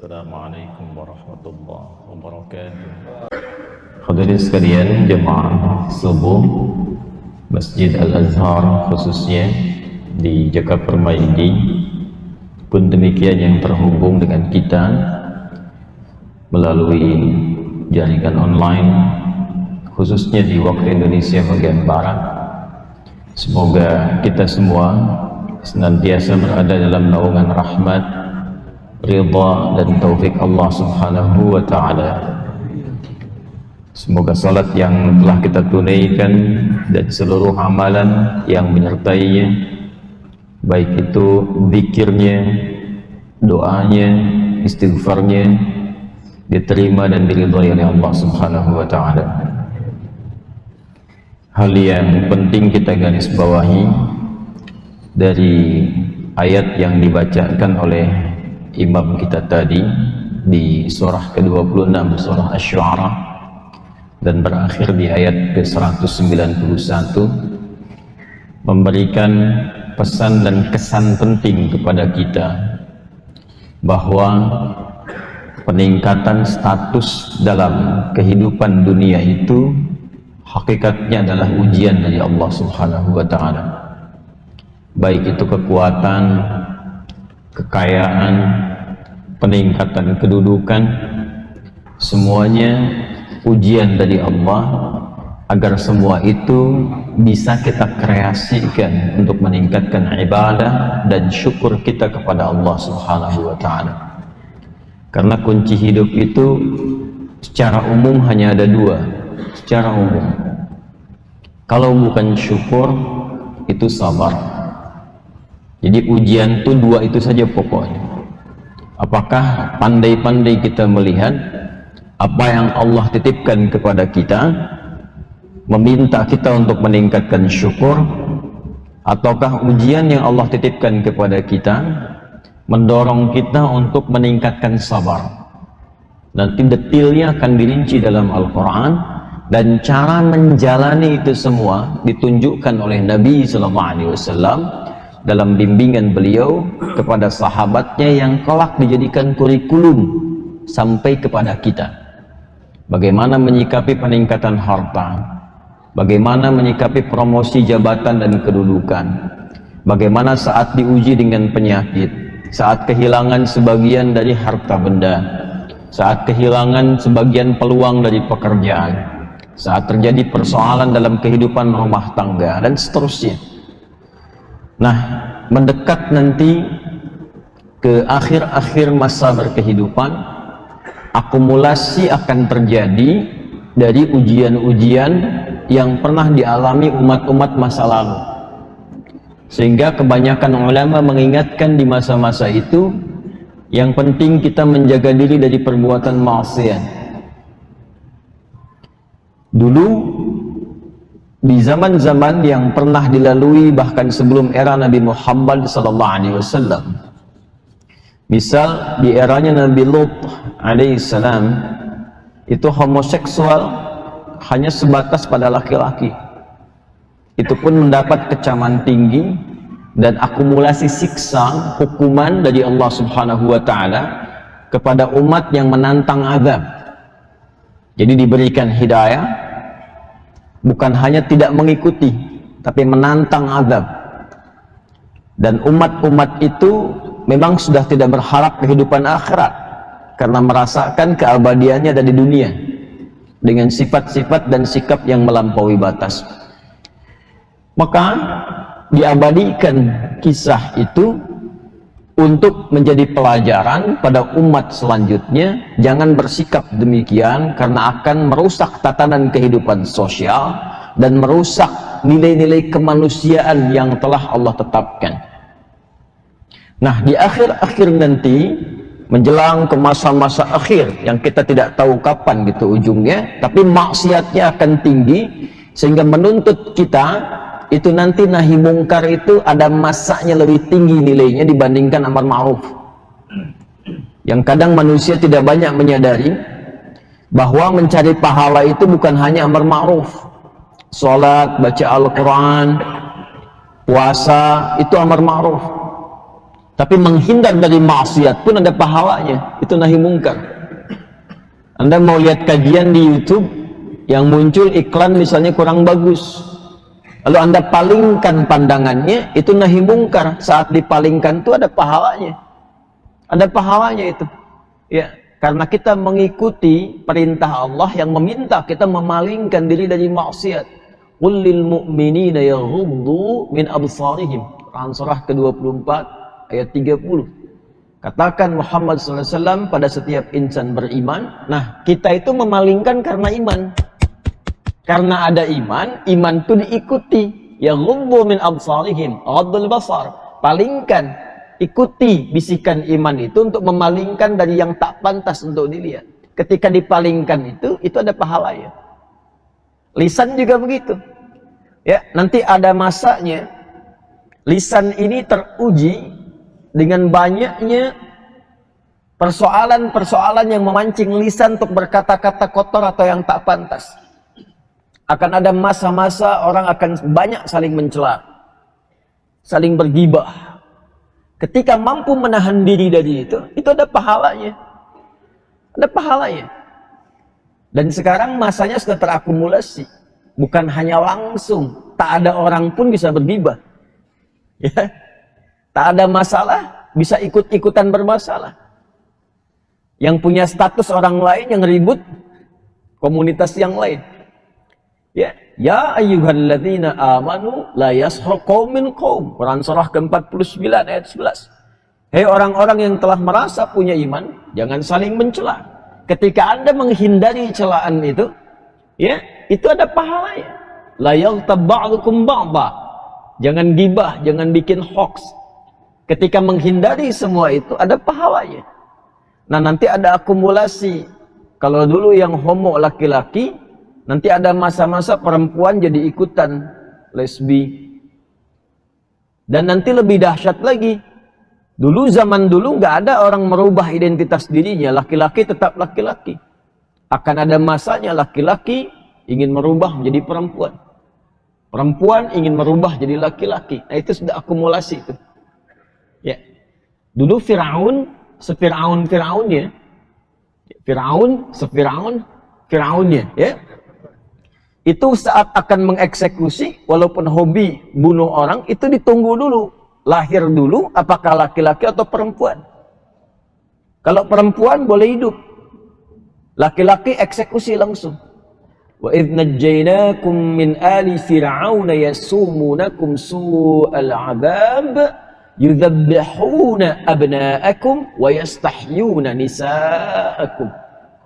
Assalamualaikum warahmatullahi wabarakatuh. Hadirin sekalian, jemaah subuh Masjid Al-Azhar khususnya di Jakapermai ini pun demikian yang terhubung dengan kita melalui jaringan online khususnya di waktu Indonesia bagian Barat. Semoga kita semua senantiasa berada dalam naungan rahmat, ridha dan taufik Allah Subhanahu wa ta'ala. Semoga salat yang telah kita tunaikan dan seluruh amalan yang menyertainya, baik itu zikirnya, doanya, istighfarnya, diterima dan diridhai oleh Allah Subhanahu wa ta'ala. Hal yang penting kita garis bawahi dari ayat yang dibacakan oleh imam kita tadi di surah ke-26 surah Asy-Syu'ara dan berakhir di ayat ke-191 memberikan pesan dan kesan penting kepada kita bahwa peningkatan status dalam kehidupan dunia itu hakikatnya adalah ujian dari Allah Subhanahu wa ta'ala, baik itu kekuatan, kekayaan, peningkatan kedudukan, semuanya ujian dari Allah agar semua itu bisa kita kreasikan untuk meningkatkan ibadah dan syukur kita kepada Allah Subhanahu wa ta'ala. Karena kunci hidup itu secara umum hanya ada dua, secara umum. Kalau bukan syukur, itu sabar. Jadi ujian itu dua itu saja pokoknya. Apakah pandai-pandai kita melihat apa yang Allah titipkan kepada kita, meminta kita untuk meningkatkan syukur, ataukah ujian yang Allah titipkan kepada kita mendorong kita untuk meningkatkan sabar. Nanti detailnya akan dirinci dalam Al-Quran, dan cara menjalani itu semua ditunjukkan oleh Nabi SAW dalam bimbingan beliau kepada sahabatnya yang kelak dijadikan kurikulum sampai kepada kita. Bagaimana menyikapi peningkatan harta, bagaimana menyikapi promosi jabatan dan kedudukan, bagaimana saat diuji dengan penyakit, saat kehilangan sebagian dari harta benda, saat kehilangan sebagian peluang dari pekerjaan, saat terjadi persoalan dalam kehidupan rumah tangga, dan seterusnya. Nah, mendekat nanti ke akhir-akhir masa berkehidupan, akumulasi akan terjadi dari ujian-ujian yang pernah dialami umat-umat masa lalu. Sehingga kebanyakan ulama mengingatkan di masa-masa itu, yang penting kita menjaga diri dari perbuatan maksiat. Dulu di zaman-zaman yang pernah dilalui bahkan sebelum era Nabi Muhammad SAW, misal di eranya Nabi Lut alaihissalam, itu homoseksual hanya sebatas pada laki-laki. Itu pun mendapat kecaman tinggi dan akumulasi siksa hukuman dari Allah Subhanahu wa ta'ala kepada umat yang menantang azab. Jadi diberikan hidayah, bukan hanya tidak mengikuti, tapi menantang azab. Dan umat-umat itu memang sudah tidak berharap kehidupan akhirat karena merasakan keabadiannya dari dunia dengan sifat-sifat dan sikap yang melampaui batas. Maka diabadikan kisah itu untuk menjadi pelajaran pada umat selanjutnya, jangan bersikap demikian karena akan merusak tatanan kehidupan sosial dan merusak nilai-nilai kemanusiaan yang telah Allah tetapkan. Nah, di akhir-akhir nanti menjelang ke masa-masa akhir yang kita tidak tahu kapan gitu ujungnya, tapi maksiatnya akan tinggi sehingga menuntut kita itu nanti nahi mungkar itu ada masanya lebih tinggi nilainya dibandingkan amar ma'ruf. Yang kadang manusia tidak banyak menyadari bahwa mencari pahala itu bukan hanya amar ma'ruf. Salat, baca Al-Quran, puasa itu amar ma'ruf. Tapi menghindar dari maksiat pun ada pahalanya. itu nahi mungkar. Anda mau lihat kajian di YouTube yang muncul iklan misalnya kurang bagus, lalu Anda palingkan pandangannya, itu nahi mungkar. Saat dipalingkan itu ada pahalanya. Ada pahalanya itu. Ya, karena kita mengikuti perintah Allah yang meminta kita memalingkan diri dari maksiat. Qul lil mu'minina yaghuddu min absarihim. Quran surah ke-24 ayat 30. Katakan Muhammad SAW pada setiap insan beriman. Nah, kita itu memalingkan karena iman. Karena ada iman, iman itu diikuti. Yaghuddu min absarihim, ghaddul basar. Palingkan, ikuti bisikan iman itu untuk memalingkan dari yang tak pantas untuk dilihat. Ketika dipalingkan itu ada pahalanya. Lisan juga begitu. Ya, nanti ada masanya lisan ini teruji dengan banyaknya persoalan-persoalan yang memancing lisan untuk berkata-kata kotor atau yang tak pantas. Akan ada masa-masa orang akan banyak saling mencela, saling bergibah. Ketika mampu menahan diri dari itu ada pahalanya. Ada pahalanya. Dan sekarang masanya sudah terakumulasi. Bukan hanya langsung, tak ada orang pun bisa bergibah. Ya. Tak ada masalah, bisa ikut-ikutan bermasalah. Yang punya status orang lain yang ribut, komunitas yang lain. Ya ayyuhalladzina amanu la yaskhar qaumin qaum. Quran surah ke-49 ayat 11. Hei orang-orang yang telah merasa punya iman, jangan saling mencela. Ketika Anda menghindari celaan itu, ya, itu ada pahalanya. La yaghtab ba'dukum ba'dha. Jangan gibah, jangan bikin hoax. Ketika menghindari semua itu ada pahalanya. Nah, nanti ada akumulasi. Kalau dulu yang homo laki-laki, nanti ada masa-masa perempuan jadi ikutan lesbi. Dan nanti lebih dahsyat lagi. Zaman dulu nggak ada orang merubah identitas dirinya. Laki-laki tetap laki-laki. Akan ada masanya laki-laki ingin merubah menjadi perempuan. Perempuan ingin merubah jadi laki-laki. Nah, itu sudah akumulasi itu. Ya. Dulu Firaun, Fir'aunnya. Fir'aunnya, ya. Itu saat akan mengeksekusi, walaupun hobi bunuh orang, itu ditunggu dulu. Lahir dulu, apakah laki-laki atau perempuan. Kalau perempuan boleh hidup. Laki-laki eksekusi langsung. Wa idh najjaynakum min ali fir'auna yasumunakum su'al 'adzab yudzabbihuna abna'akum wa yastahyuna nisa'akum.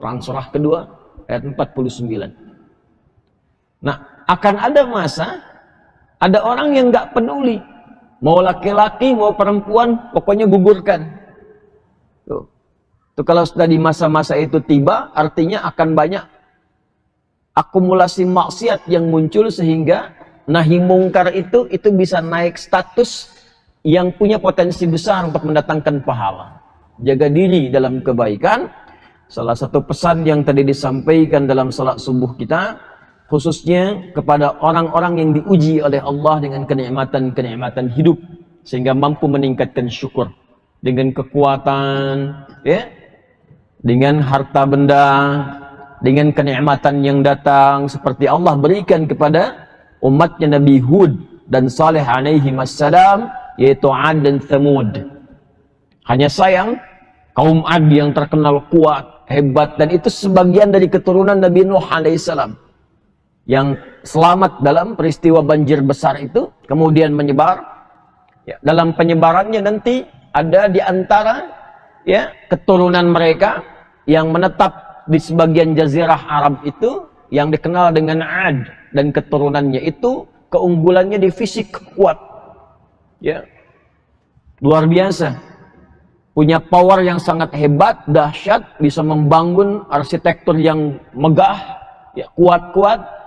Quran surah kedua ayat 49. Nah, akan ada masa ada orang yang nggak peduli mau laki-laki mau perempuan, pokoknya gugurkan. Tuh kalau sudah di masa-masa itu tiba, artinya akan banyak akumulasi maksiat yang muncul sehingga nahi mungkar itu bisa naik status yang punya potensi besar untuk mendatangkan pahala. Jaga diri dalam kebaikan. Salah satu pesan yang tadi disampaikan dalam salat subuh kita, khususnya kepada orang-orang yang diuji oleh Allah dengan kenikmatan-kenikmatan hidup sehingga mampu meningkatkan syukur dengan kekuatan, ya, dengan harta benda, dengan kenikmatan yang datang seperti Allah berikan kepada umatnya Nabi Hud dan Saleh alaihi wassalam, yaitu Ad dan Thamud. Hanya sayang kaum Ad yang terkenal kuat, hebat, dan itu sebagian dari keturunan Nabi Nuh alaihissalam yang selamat dalam peristiwa banjir besar itu, kemudian menyebar. Ya, dalam penyebarannya nanti ada di antara, ya, keturunan mereka yang menetap di sebagian jazirah Arab itu yang dikenal dengan Ad, dan keturunannya itu keunggulannya di fisik kuat, ya, luar biasa, punya power yang sangat hebat, dahsyat, bisa membangun arsitektur yang megah, ya, kuat-kuat.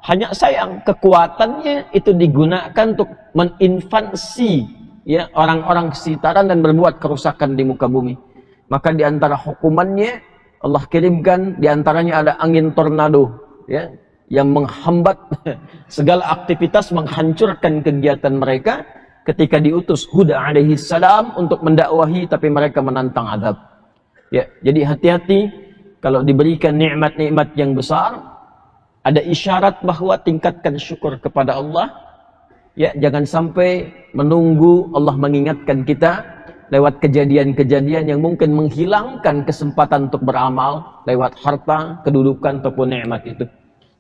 Hanya sayang kekuatannya itu digunakan untuk meninvasi, ya, orang-orang sekitaran dan berbuat kerusakan di muka bumi. Maka di antara hukumannya Allah kirimkan, di antaranya ada angin tornado, ya, yang menghambat segala aktivitas, menghancurkan kegiatan mereka ketika diutus Hud alaihi salam untuk mendakwahi, tapi mereka menantang azab. Ya, jadi hati-hati kalau diberikan nikmat-nikmat yang besar, ada isyarat bahwa tingkatkan syukur kepada Allah. Ya, jangan sampai menunggu Allah mengingatkan kita lewat kejadian-kejadian yang mungkin menghilangkan kesempatan untuk beramal lewat harta, kedudukan ataupun nikmat itu.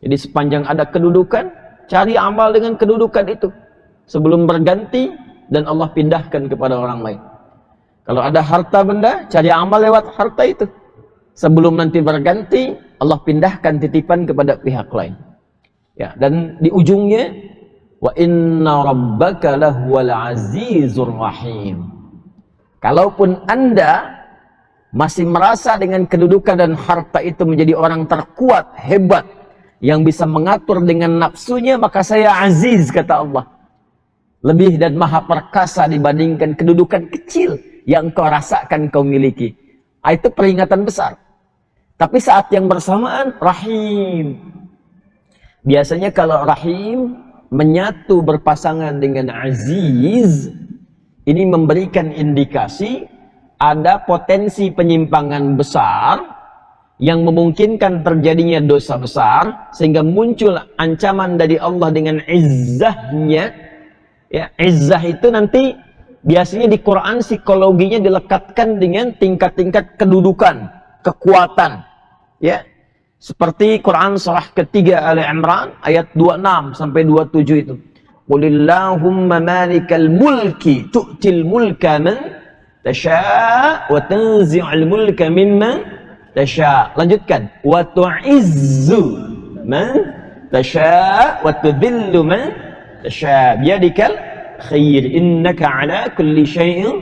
Jadi sepanjang ada kedudukan, cari amal dengan kedudukan itu sebelum berganti dan Allah pindahkan kepada orang lain. Kalau ada harta benda, cari amal lewat harta itu. Sebelum nanti berganti, Allah pindahkan titipan kepada pihak lain. Ya, dan di ujungnya, wa inna rabbaka lahuwal azizur rahim. Kalaupun Anda masih merasa dengan kedudukan dan harta itu menjadi orang terkuat, hebat, yang bisa mengatur dengan nafsunya, maka saya aziz, kata Allah. Lebih dan maha perkasa dibandingkan kedudukan kecil yang kau rasakan kau miliki. Itu peringatan besar. Tapi saat yang bersamaan, rahim. Biasanya kalau rahim menyatu berpasangan dengan aziz, ini memberikan indikasi ada potensi penyimpangan besar yang memungkinkan terjadinya dosa besar, sehingga muncul ancaman dari Allah dengan izzahnya. Ya, izzah itu nanti biasanya di Quran psikologinya dilekatkan dengan tingkat-tingkat kedudukan, kekuatan. Ya, seperti Quran surah ketiga Ali Imran ayat 26 sampai 27 itu. Qulillahumma malikal mulki tu'til mulka man tasha' wa tanzi'ul mulka mimman tasha'. Lanjutkan. Wa tu'izzu man tasha' wa tudhillu man tasha' biyadikal khair innaka ala kulli syai'in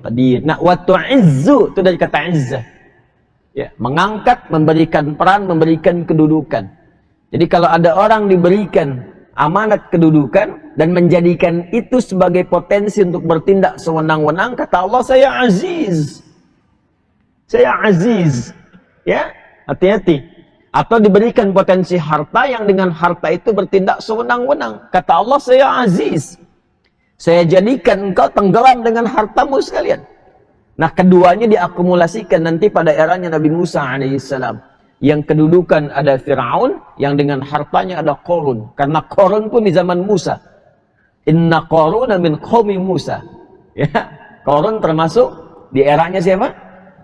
qadir. Nah, wa tu'izzu itu dari kata izzah. Ya, mengangkat, memberikan peran, memberikan kedudukan. Jadi kalau ada orang diberikan amanat kedudukan dan menjadikan itu sebagai potensi untuk bertindak sewenang-wenang, kata Allah, saya aziz. Saya aziz. Ya, hati-hati. Atau diberikan potensi harta yang dengan harta itu bertindak sewenang-wenang. Kata Allah, saya aziz. Saya jadikan engkau tenggelam dengan hartamu sekalian. Nah, keduanya diakumulasikan nanti pada eranya Nabi Musa alaihissalam. Yang kedudukan ada Fir'aun, yang dengan hartanya ada Qarun. Karena Qarun pun di zaman Musa. Inna Qaruna min qaumi Musa. Ya, Qarun termasuk di eranya siapa?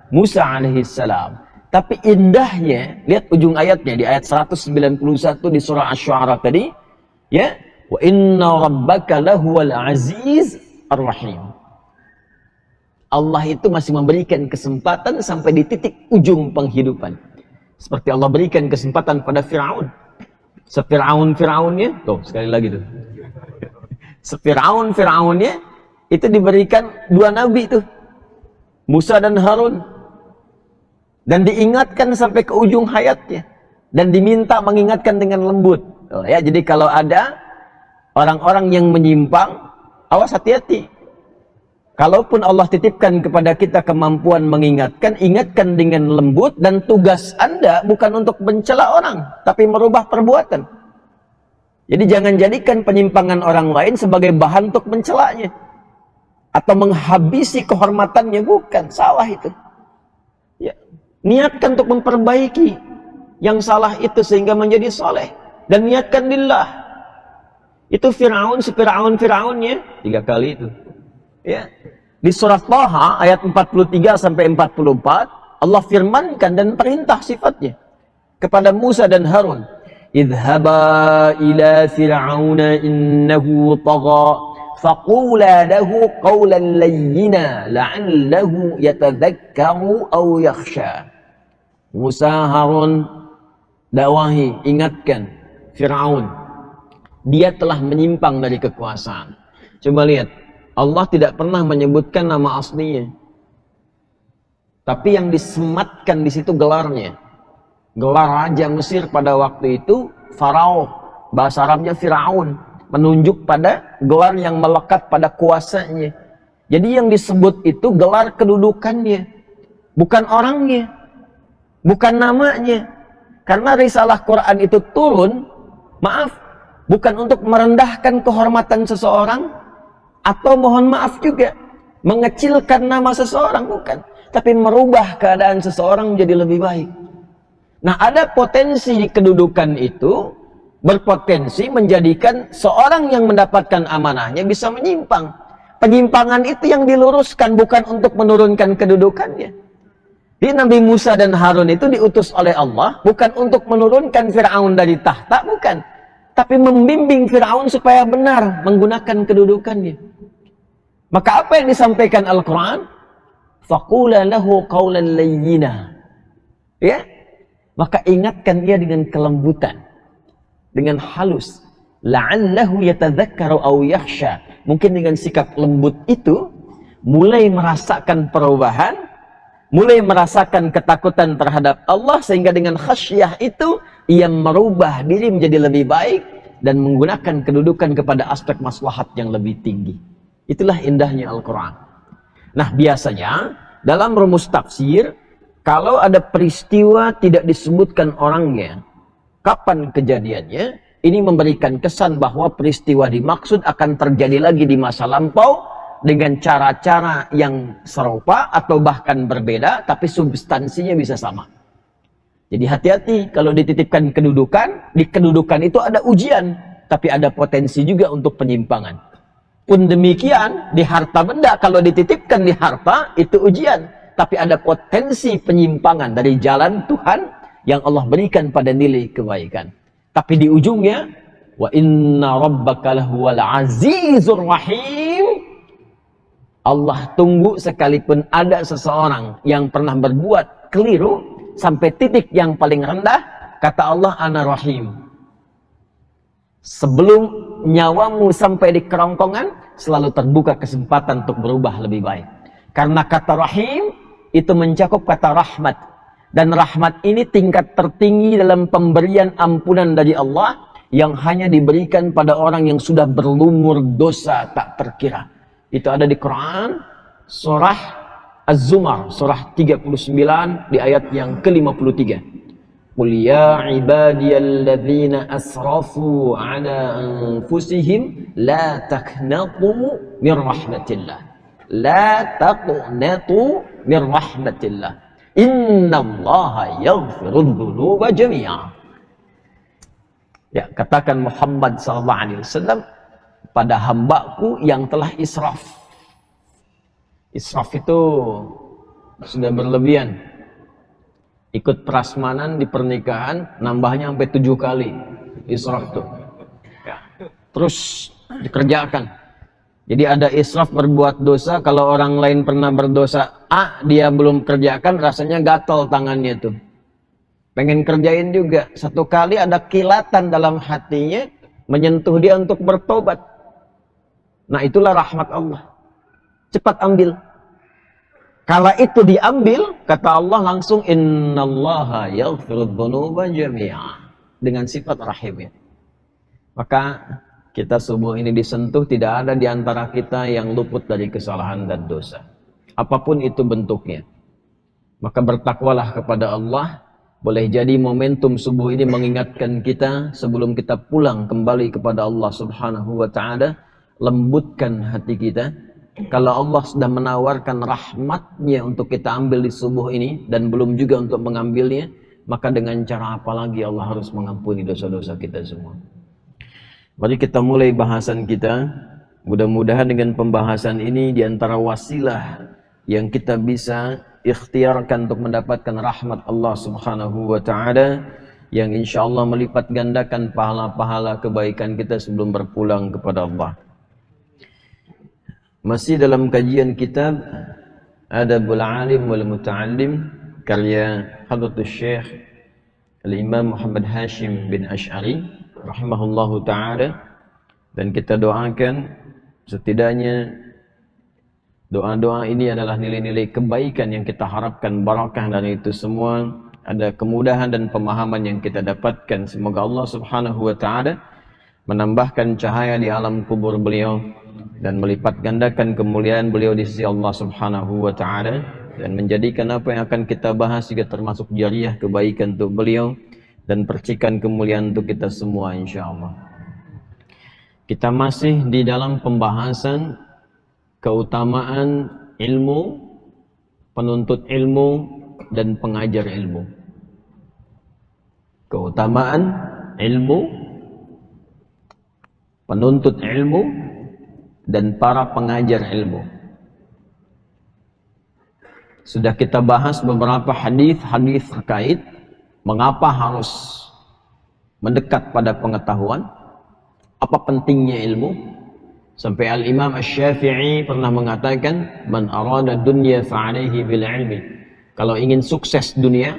Musa alaihissalam. Tapi indahnya, lihat ujung ayatnya di ayat 191 di surah Asy-Syu'ara tadi, ya, wa inna rabbaka lahuwal aziz ar-rahim. Allah itu masih memberikan kesempatan sampai di titik ujung penghidupan. Seperti Allah berikan kesempatan pada Fir'aun. Fir'aunnya, tuh sekali lagi tuh. Fir'aunnya itu diberikan dua nabi tuh, Musa dan Harun. Dan diingatkan sampai ke ujung hayatnya. Dan diminta mengingatkan dengan lembut. Oh, ya, jadi kalau ada orang-orang yang menyimpang, awas hati-hati. Kalaupun Allah titipkan kepada kita kemampuan mengingatkan, ingatkan dengan lembut, dan tugas Anda bukan untuk mencela orang, tapi merubah perbuatan. Jadi jangan jadikan penyimpangan orang lain sebagai bahan untuk mencelanya. Atau menghabisi kehormatannya, bukan. Salah itu. Ya. Niatkan untuk memperbaiki yang salah itu sehingga menjadi soleh. Dan niatkan lillah. Itu Fir'aunnya 3 kali itu. Ya. Di surah Thaha ayat 43 sampai 44 Allah firmankan dan perintah sifatnya kepada Musa dan Harun. Idhaba ila fir'auna innahu tagha faqula lahu qawlan layyina la'allahu yatadhakkaru aw yakhsha. Musa, Harun, dakwahi, ingatkan Fir'aun. Dia telah menyimpang dari kekuasaan. Coba lihat. Allah tidak pernah menyebutkan nama aslinya. Tapi yang disematkan di situ gelarnya. Gelar Raja Mesir pada waktu itu, Farao. Bahasa Arabnya Fir'aun. Menunjuk pada gelar yang melekat pada kuasanya. Jadi yang disebut itu gelar kedudukannya. Bukan orangnya. Bukan namanya. Karena risalah Quran itu turun, maaf, bukan untuk merendahkan kehormatan seseorang, atau mohon maaf juga, mengecilkan nama seseorang, bukan. Tapi merubah keadaan seseorang menjadi lebih baik. Nah, ada potensi kedudukan itu berpotensi menjadikan seorang yang mendapatkan amanahnya bisa menyimpang. Penyimpangan itu yang diluruskan, bukan untuk menurunkan kedudukannya. Jadi Nabi Musa dan Harun itu diutus oleh Allah bukan untuk menurunkan Fir'aun dari tahta, bukan. Tapi membimbing Fir'aun supaya benar menggunakan kedudukannya. Maka apa yang disampaikan Al-Quran? Faqula lahu qawlan layyina. Ya? Maka ingatkan dia dengan kelembutan, dengan halus. La'allahu yatadzakkaru aw yakhsha. Mungkin dengan sikap lembut itu mulai merasakan perubahan, mulai merasakan ketakutan terhadap Allah, sehingga dengan khasyah itu ia merubah diri menjadi lebih baik dan menggunakan kedudukan kepada aspek maslahat yang lebih tinggi. Itulah indahnya Al-Quran. Nah, biasanya dalam rumus tafsir, kalau ada peristiwa tidak disebutkan orangnya, kapan kejadiannya, ini memberikan kesan bahwa peristiwa dimaksud akan terjadi lagi di masa lampau dengan cara-cara yang serupa atau bahkan berbeda, tapi substansinya bisa sama. Jadi hati-hati kalau dititipkan kedudukan, di kedudukan itu ada ujian, tapi ada potensi juga untuk penyimpangan. Pun demikian, di harta benda, kalau dititipkan di harta, itu ujian. Tapi ada potensi penyimpangan dari jalan Tuhan yang Allah berikan pada nilai kebaikan. Tapi di ujungnya, wa inna rabbaka lahuwal azizur rahim. Allah tunggu sekalipun ada seseorang yang pernah berbuat keliru sampai titik yang paling rendah, kata Allah, ana rahim. Sebelum nyawamu sampai di kerongkongan, selalu terbuka kesempatan untuk berubah lebih baik. Karena kata rahim itu mencakup kata rahmat. Dan rahmat ini tingkat tertinggi dalam pemberian ampunan dari Allah yang hanya diberikan pada orang yang sudah berlumur dosa tak terkira. Itu ada di Quran, surah Az-Zumar, surah 39 di ayat yang ke-53. Qul ya ibadiyalladzina asrafu ala anfusihim la taqnatu min rahmatillah. La taqnatu min rahmatillah. Innallaha yaghfirudz dzunuba jami'a. Ya, katakan Muhammad SAW pada hambaku yang telah israf. Israf itu sudah berlebihan. Ikut prasmanan di pernikahan, nambahnya sampai 7 kali. Israf tuh. Ya. Terus dikerjakan. Jadi ada israf berbuat dosa, kalau orang lain pernah berdosa A, dia belum kerjakan, rasanya gatal tangannya tuh. Pengen kerjain juga. Satu kali ada kilatan dalam hatinya, menyentuh dia untuk bertobat. Nah, itulah rahmat Allah. Cepat ambil. Kala itu diambil, kata Allah langsung, innallaha yaghfirudz dzunuba jami'a. Dengan sifat rahimnya. Maka kita subuh ini disentuh, tidak ada di antara kita yang luput dari kesalahan dan dosa. Apapun itu bentuknya. Maka bertakwalah kepada Allah. Boleh jadi momentum subuh ini mengingatkan kita sebelum kita pulang kembali kepada Allah Subhanahu wa Ta'ala. Lembutkan hati kita. Kalau Allah sudah menawarkan rahmatnya untuk kita ambil di subuh ini dan belum juga untuk mengambilnya, maka dengan cara apa lagi Allah harus mengampuni dosa-dosa kita semua. Mari kita mulai bahasan kita. Mudah-mudahan dengan pembahasan ini di antara wasilah yang kita bisa ikhtiarkan untuk mendapatkan rahmat Allah Subhanahu wa Ta'ala, yang insyaallah melipat gandakan pahala-pahala kebaikan kita sebelum berpulang kepada Allah. Masih dalam kajian kitab Adabul Alim wal Muta'allim karya Hadratus Syekh Al-Imam Muhammad Hashim bin Ash'ari rahimahullahu ta'ala, dan kita doakan setidaknya doa-doa ini adalah nilai-nilai kebaikan yang kita harapkan barakah dari itu semua, ada kemudahan dan pemahaman yang kita dapatkan. Semoga Allah Subhanahu wa Ta'ala menambahkan cahaya di alam kubur beliau dan melipat gandakan kemuliaan beliau di sisi Allah Subhanahu wa Ta'ala, dan menjadikan apa yang akan kita bahas juga termasuk jariah kebaikan untuk beliau dan percikan kemuliaan untuk kita semua insyaallah. Kita masih di dalam pembahasan keutamaan ilmu, penuntut ilmu, dan pengajar ilmu. Keutamaan ilmu, penuntut ilmu, dan para pengajar ilmu. Sudah kita bahas beberapa hadis-hadis terkait mengapa harus mendekat pada pengetahuan, apa pentingnya ilmu. Sampai Al-Imam Asy-Syafi'i pernah mengatakan, man arada dunya fa'alaihi bil ilmi. Kalau ingin sukses dunia,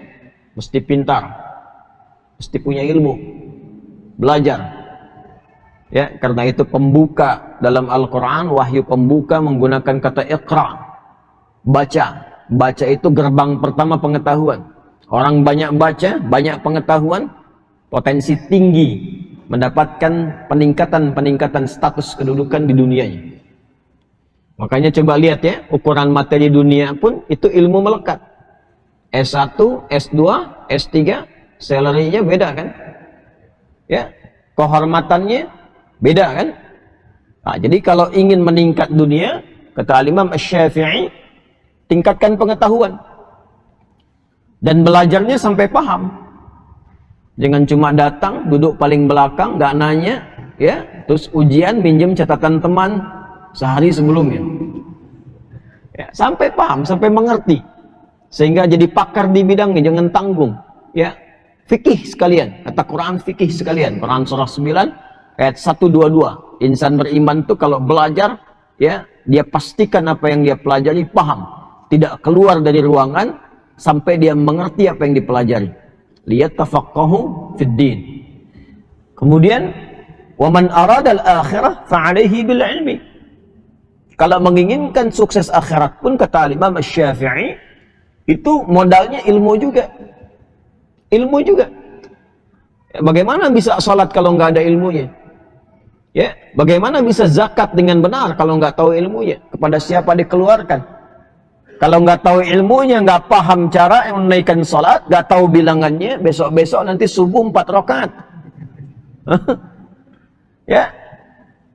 mesti pintar, mesti punya ilmu, belajar. Ya, karena itu pembuka dalam Al-Quran, wahyu pembuka menggunakan kata iqra, baca. Baca itu gerbang pertama pengetahuan. Orang banyak baca, banyak pengetahuan, potensi tinggi mendapatkan peningkatan status kedudukan di dunianya. Makanya coba lihat ya, ukuran materi dunia pun itu ilmu melekat. S1, S2, S3, salary-nya beda kan? Ya, kehormatannya beda kan? Nah, jadi kalau ingin meningkat dunia, kata Imam Asy-Syafi'i, tingkatkan pengetahuan dan belajarnya sampai paham. Jangan cuma datang, duduk paling belakang, nggak nanya, ya, terus ujian minjem catatan teman sehari sebelumnya. Ya, sampai paham, sampai mengerti, sehingga jadi pakar di bidangnya. Jangan tanggung, ya. Fikih sekalian, kata Quran fikih sekalian. Quran surah 9 ayat 122. Insan beriman tuh kalau belajar, ya, dia pastikan apa yang dia pelajari paham. Tidak keluar dari ruangan sampai dia mengerti apa yang dipelajari. Liyatafaqahu fid din. Kemudian, wa man arada al-akhirah fa'alaihi bil ilmi. Kalau menginginkan sukses akhirat pun, kata Imam Asy-Syafi'i, itu modalnya ilmu juga. Ilmu juga. Ya, bagaimana bisa salat kalau nggak ada ilmunya? Ya, bagaimana bisa zakat dengan benar kalau nggak tahu ilmunya? Kepada siapa dikeluarkan? Kalau nggak tahu ilmunya, nggak paham cara yang menaikkan salat, nggak tahu bilangannya, besok-besok nanti subuh 4 rakaat. Ya,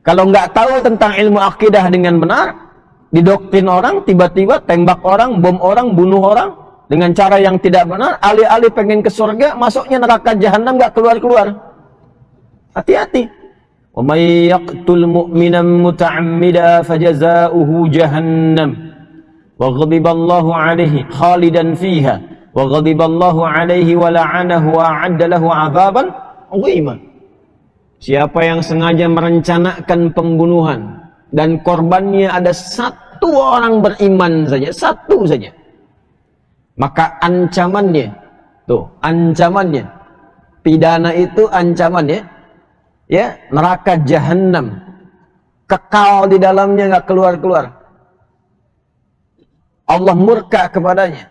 kalau nggak tahu tentang ilmu akidah dengan benar, didoktrin orang, tiba-tiba tembak orang, bom orang, bunuh orang dengan cara yang tidak benar, alih-alih pengen ke surga, masuknya neraka jahanam, nggak keluar-keluar. Hati-hati. Wa may yaqtul mu'minan muta'ammidan fajaza'uhu jahannam. Wa ghadiballahu alaihi khalidan fiha wa ghadiballahu alaihi wa la'anahu wa a'adda lahu 'adzaban 'azima. Siapa yang sengaja merencanakan pembunuhan dan korbannya ada satu orang beriman saja, satu saja, maka ancamannya, tuh ancamannya, pidana itu ancamannya, ya, neraka jahanam, kekal di dalamnya, nggak keluar-keluar. Allah murka kepadanya,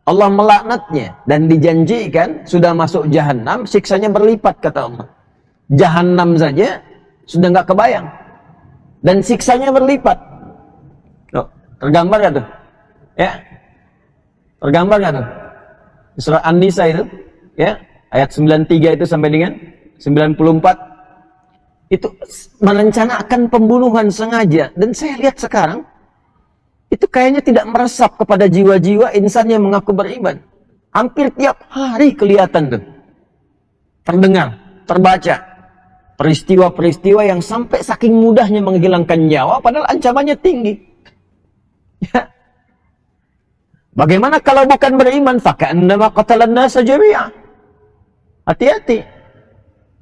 Allah melaknatnya, dan dijanjikan sudah masuk jahanam, siksanya berlipat, kata Allah. Jahanam saja sudah nggak kebayang, dan siksanya berlipat. Loh, tergambar nggak tuh? Ya, tergambar nggak tuh? Surah An-Nisa itu, ya, ayat 93 itu sampai dengan 94, itu merencanakan pembunuhan sengaja. Dan saya lihat sekarang itu kayaknya tidak meresap kepada jiwa-jiwa insan yang mengaku beriman. Hampir tiap hari kelihatan tuh, terdengar, terbaca peristiwa-peristiwa yang sampai saking mudahnya menghilangkan nyawa, padahal ancamannya tinggi. Ya. Bagaimana kalau bukan beriman? Faka'annama qatalan nasa jami'a. Hati-hati.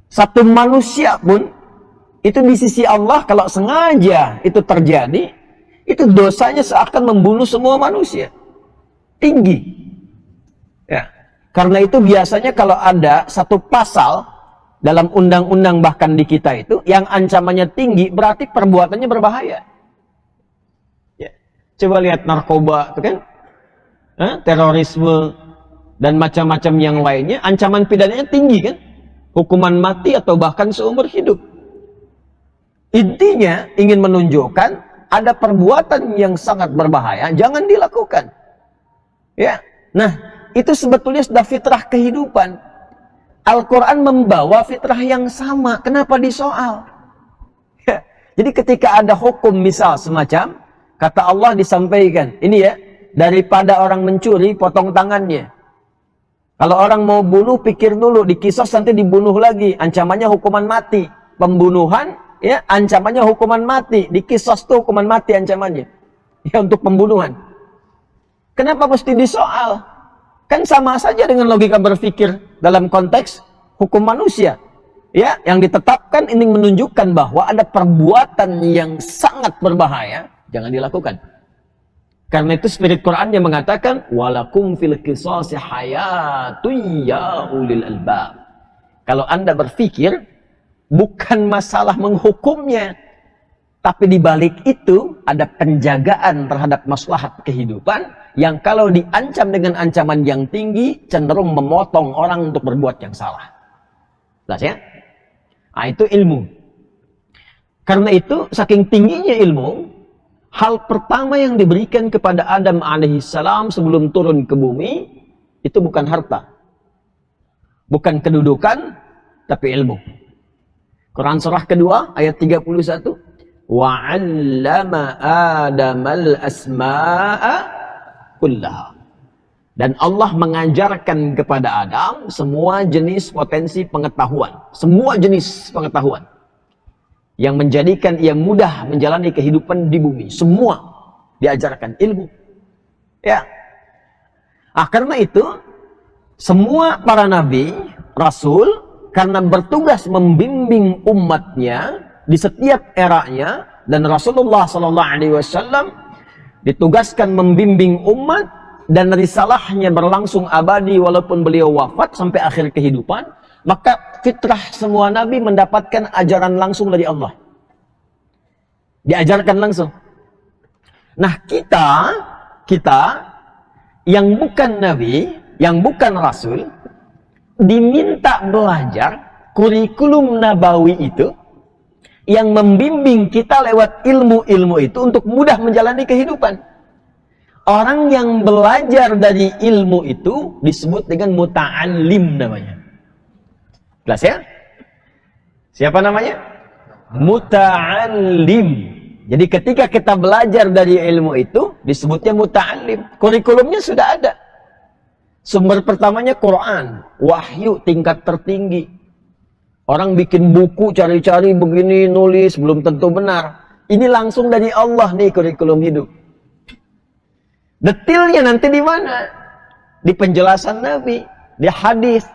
Satu manusia pun itu di sisi Allah kalau sengaja itu terjadi, itu dosanya seakan membunuh semua manusia. Tinggi. Ya. Karena itu biasanya kalau ada satu pasal dalam undang-undang bahkan di kita itu yang ancamannya tinggi, berarti perbuatannya berbahaya. Ya. Coba lihat narkoba, itu kan? Terorisme dan macam-macam yang lainnya, ancaman pidananya tinggi kan? Hukuman mati atau bahkan seumur hidup. Intinya ingin menunjukkan ada perbuatan yang sangat berbahaya, jangan dilakukan. Ya, nah itu sebetulnya sudah fitrah kehidupan. Al-Quran membawa fitrah yang sama. Kenapa disoal? Ya, jadi ketika ada hukum misal semacam Kata Allah disampaikan, ini ya, daripada orang mencuri, potong tangannya. Kalau orang mau bunuh, pikir dulu, dikisos nanti dibunuh lagi, ancamannya hukuman mati. Pembunuhan, ya, ancamannya hukuman mati. Dikisos tuh hukuman mati ancamannya. Ya, untuk pembunuhan. Kenapa mesti disoal? Kan sama saja dengan logika berpikir dalam konteks hukum manusia. Ya, yang ditetapkan ini menunjukkan bahwa ada perbuatan yang sangat berbahaya, jangan dilakukan. Karena itu spirit Quran yang mengatakan walakum fil qisasi hayatun ya ulil albab. Kalau Anda berpikir bukan masalah menghukumnya, tapi di balik itu ada penjagaan terhadap maslahat kehidupan yang kalau diancam dengan ancaman yang tinggi cenderung memotong orang untuk berbuat yang salah. Jelas ya? Nah, itu ilmu. Karena itu saking tingginya ilmu, hal pertama yang diberikan kepada Adam alaihissalam sebelum turun ke bumi itu bukan harta, bukan kedudukan, tapi ilmu. Quran surah kedua ayat 31, wa 'allama Adamal asma'a kullaha. Dan Allah mengajarkan kepada Adam semua jenis potensi pengetahuan, semua jenis pengetahuan yang menjadikan ia mudah menjalani kehidupan di bumi. Semua diajarkan ilmu. Ya. Karena itu semua para nabi, rasul, karena bertugas membimbing umatnya di setiap eranya, dan Rasulullah SAW ditugaskan membimbing umat dan risalahnya berlangsung abadi walaupun beliau wafat sampai akhir kehidupan, maka fitrah semua nabi mendapatkan ajaran langsung dari Allah. Diajarkan langsung. Nah, kita yang bukan nabi, yang bukan rasul, diminta belajar kurikulum nabawi itu yang membimbing kita lewat ilmu-ilmu itu untuk mudah menjalani kehidupan. Orang yang belajar dari ilmu itu disebut dengan muta'allim namanya. Jelas ya? Siapa namanya? Muta'allim. Jadi ketika kita belajar dari ilmu itu disebutnya muta'allim. Kurikulumnya sudah ada. Sumber pertamanya Quran, wahyu tingkat tertinggi. Orang bikin buku cari-cari begini, nulis belum tentu benar. Ini langsung dari Allah nih kurikulum hidup. Detailnya nanti di mana? Di penjelasan Nabi, di hadis.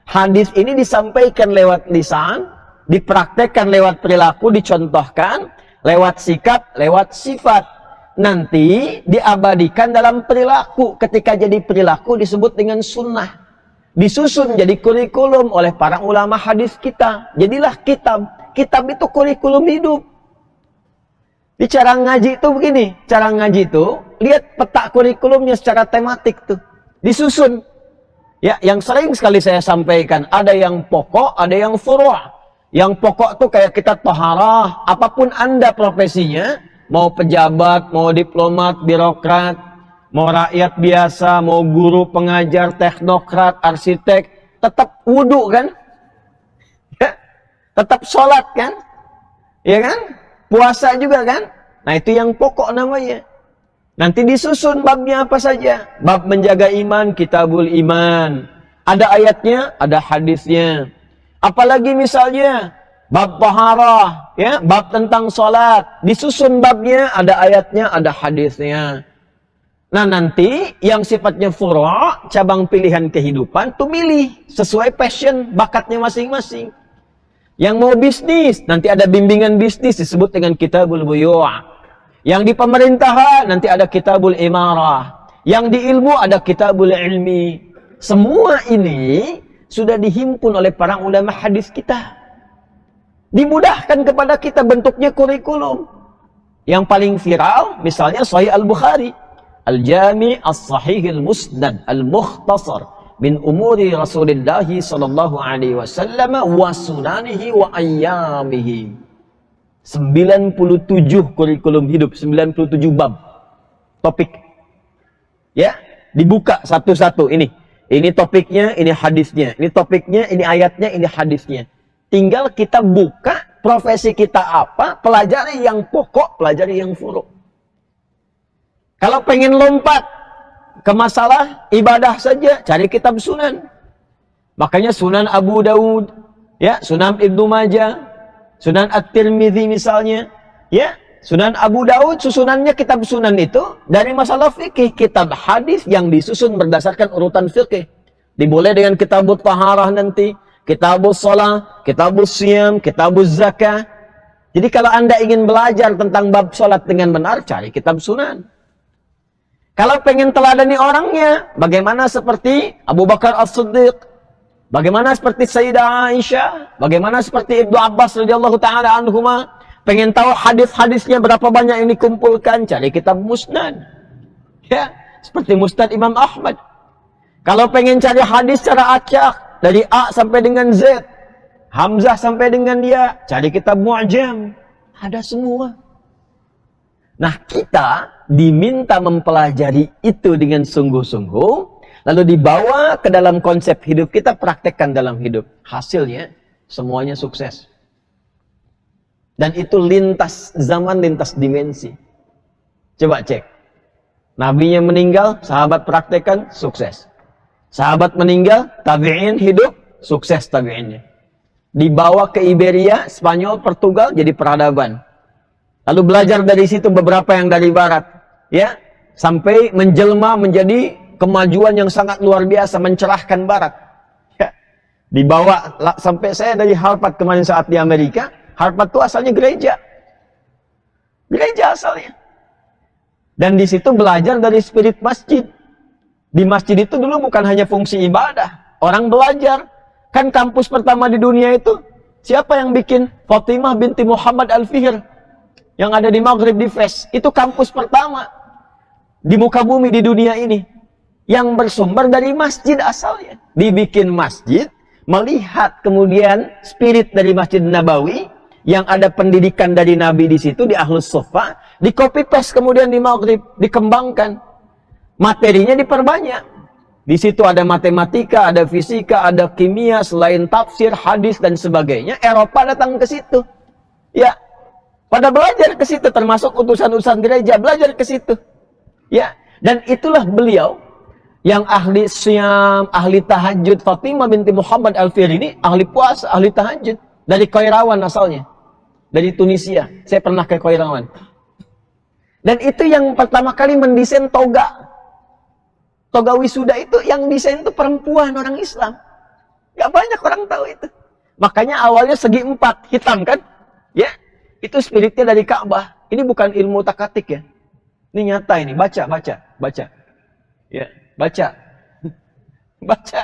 Hadis ini disampaikan lewat lisan, dipraktekkan lewat perilaku, dicontohkan lewat sikap, lewat sifat. Nanti diabadikan dalam perilaku. Ketika jadi perilaku disebut dengan sunnah. Disusun jadi kurikulum oleh para ulama hadis kita. Jadilah kitab. Kitab itu kurikulum hidup. Di cara ngaji itu begini, cara ngaji itu lihat peta kurikulumnya secara tematik tuh, disusun. Ya, yang sering sekali saya sampaikan, ada yang pokok, ada yang furu'. Yang pokok tuh kayak kita taharah, apapun Anda profesinya, mau pejabat, mau diplomat, birokrat, mau rakyat biasa, mau guru, pengajar, teknokrat, arsitek, tetap wudu kan? Ya, tetap sholat kan? Ya kan? Puasa juga kan? Nah, itu yang pokok namanya. Nanti disusun babnya apa saja. Bab menjaga iman, kitabul iman. Ada ayatnya, ada hadisnya. Apalagi misalnya bab taharah, ya, bab tentang sholat. Disusun babnya, ada ayatnya, ada hadisnya. Nah, nanti yang sifatnya furu', cabang pilihan kehidupan, tuh milih sesuai passion, bakatnya masing-masing. Yang mau bisnis, nanti ada bimbingan bisnis disebut dengan kitabul buyu'. Yang di pemerintahan, nanti ada kitabul imarah. Yang di ilmu ada kitabul ilmi. Semua ini sudah dihimpun oleh para ulama hadis kita. Dimudahkan kepada kita bentuknya kurikulum. Yang paling viral, misalnya Sahih Al-Bukhari. Al-Jami' As-Sahih Al-Musnad Al-Mukhtasar min umuri Rasulillahi sallallahu alaihi wasallam wa sunanihi wa ayyamihi. 97 kurikulum hidup, 97 bab topik. Ya, dibuka satu-satu ini. Ini topiknya, ini hadisnya. Ini topiknya, ini ayatnya, ini hadisnya. Tinggal kita buka profesi kita apa, pelajari yang pokok, pelajari yang furu'. Kalau pengen lompat ke masalah ibadah saja, cari kitab sunan. Makanya Sunan Abu Daud, ya, Sunan Ibnu Majah, Sunan At-Tirmidzi misalnya, ya, Sunan Abu Daud susunannya kitab sunan itu dari masalah fikih, kitab hadis yang disusun berdasarkan urutan fikih. Dimulai dengan kitabut taharah nanti, kitabus shalah, kitabus siyam, kitabuz zakah. Jadi kalau Anda ingin belajar tentang bab salat dengan benar, cari kitab sunan. Kalau pengen teladani orangnya, bagaimana seperti Abu Bakar As-Siddiq, bagaimana seperti Sayyidah Aisyah, bagaimana seperti Ibnu Abbas radhiyallahu taala anhuma, pengen tahu hadis-hadisnya berapa banyak yang dikumpulkan, cari kitab musnad. Ya, seperti Musnad Imam Ahmad. Kalau pengen cari hadis secara acak dari A sampai dengan Z, Hamzah sampai dengan dia, cari kitab Mu'jam. Ada semua. Nah, kita diminta mempelajari itu dengan sungguh-sungguh, lalu dibawa ke dalam konsep hidup kita, praktekkan dalam hidup. Hasilnya, semuanya sukses. Dan itu lintas zaman, lintas dimensi. Coba cek. Nabinya meninggal, sahabat praktekkan, sukses. Sahabat meninggal, tabi'in hidup, sukses tabi'innya. Dibawa ke Iberia, Spanyol, Portugal, jadi peradaban. Lalu belajar dari situ beberapa yang dari barat. Ya, sampai menjelma menjadi kemajuan yang sangat luar biasa, mencerahkan barat. Ya. Dibawa sampai saya dari Harvard kemarin saat di Amerika. Harvard itu asalnya gereja. Gereja asalnya. Dan di situ belajar dari spirit masjid. Di masjid itu dulu bukan hanya fungsi ibadah. Orang belajar. Kan kampus pertama di dunia itu, siapa yang bikin? Fatimah binti Muhammad Al-Fihr. Yang ada di Maghrib, di Fes. Itu kampus pertama. Di muka bumi di dunia ini. Yang bersumber dari masjid asalnya. Dibikin masjid, melihat kemudian spirit dari Masjid Nabawi, yang ada pendidikan dari Nabi di situ, di Ahlus Suffah, di copy paste kemudian di Maghrib, dikembangkan. Materinya diperbanyak. Di situ ada matematika, ada fisika, ada kimia, selain tafsir, hadis, dan sebagainya. Eropa datang ke situ. Ya, pada belajar ke situ, termasuk utusan-utusan gereja, belajar ke situ. Ya, dan itulah beliau, yang ahli syam, ahli tahajud. Fatimah binti Muhammad Al-Fihr ini, ahli puasa, ahli tahajud. Dari Qairawan asalnya. Dari Tunisia. Saya pernah ke Qairawan. Dan itu yang pertama kali mendesain toga. Toga wisuda itu yang desain itu perempuan orang Islam. Gak banyak orang tahu itu. Makanya awalnya segi 4, hitam kan? Ya, itu spiritnya dari Ka'bah. Ini bukan ilmu takatik ya. Ini nyata ini, baca. Ya, baca. Baca.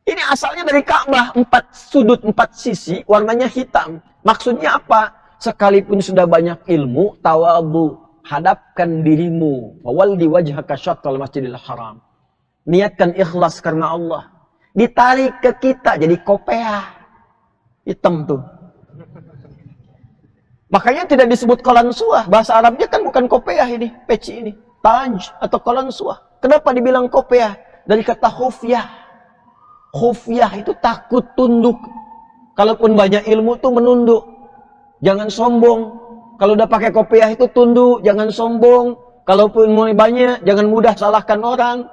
Ini asalnya dari Ka'bah, 4 sudut, 4 sisi, warnanya hitam. Maksudnya apa? Sekalipun sudah banyak ilmu, tawadhu. Hadapkan dirimu, wawalli wajhaka syatral masjidil haram. Niatkan ikhlas karena Allah. Ditarik ke kita jadi kopiah. Hitam tuh. Makanya tidak disebut qalansuah. Bahasa Arabnya kan bukan kopiah ini, peci ini. Taj atau qalansuah. Kenapa dibilang kopiah? Dari kata khufyah. Khufyah itu takut, tunduk. Kalaupun banyak ilmu tuh menunduk. Jangan sombong. Kalau udah pakai kopiah itu tunduk, jangan sombong. Kalaupun mulai banyak, jangan mudah salahkan orang.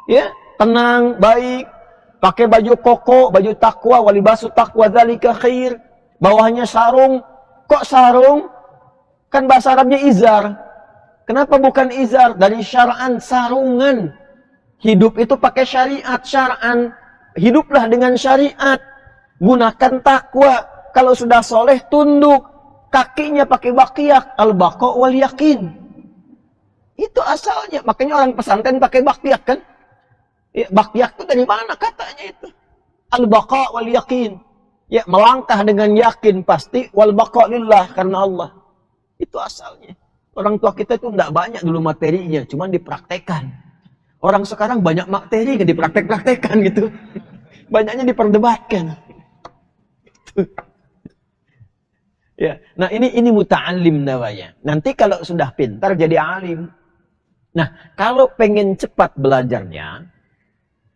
Ya, tenang, baik. Pakai baju koko, baju takwa, walibasu takwa dzalika khair. Bawahnya sarung. Kok sarung? Kan bahasa Arabnya izar. Kenapa bukan izar? Dari syar'an, sarungan. Hidup itu pakai syariat, syar'an. Hiduplah dengan syariat. Gunakan takwa. Kalau sudah soleh, tunduk. Kakinya pakai baqiyak, al-baqa wal yakin. Itu asalnya. Makanya orang pesantren pakai baqiyak kan? Ya, baqiyak itu dari mana katanya itu? Al-baqa wal yakin. Ya, melangkah dengan yakin pasti, wal baqa lillah, karena Allah. Itu asalnya. Orang tua kita itu tidak banyak dulu materinya, cuman dipraktekan. Orang sekarang banyak materi yang dipraktek-praktekan gitu. Banyaknya diperdebatkan. Ya, nah ini muta'allim namanya. Nanti kalau sudah pintar jadi alim. Nah, kalau pengen cepat belajarnya,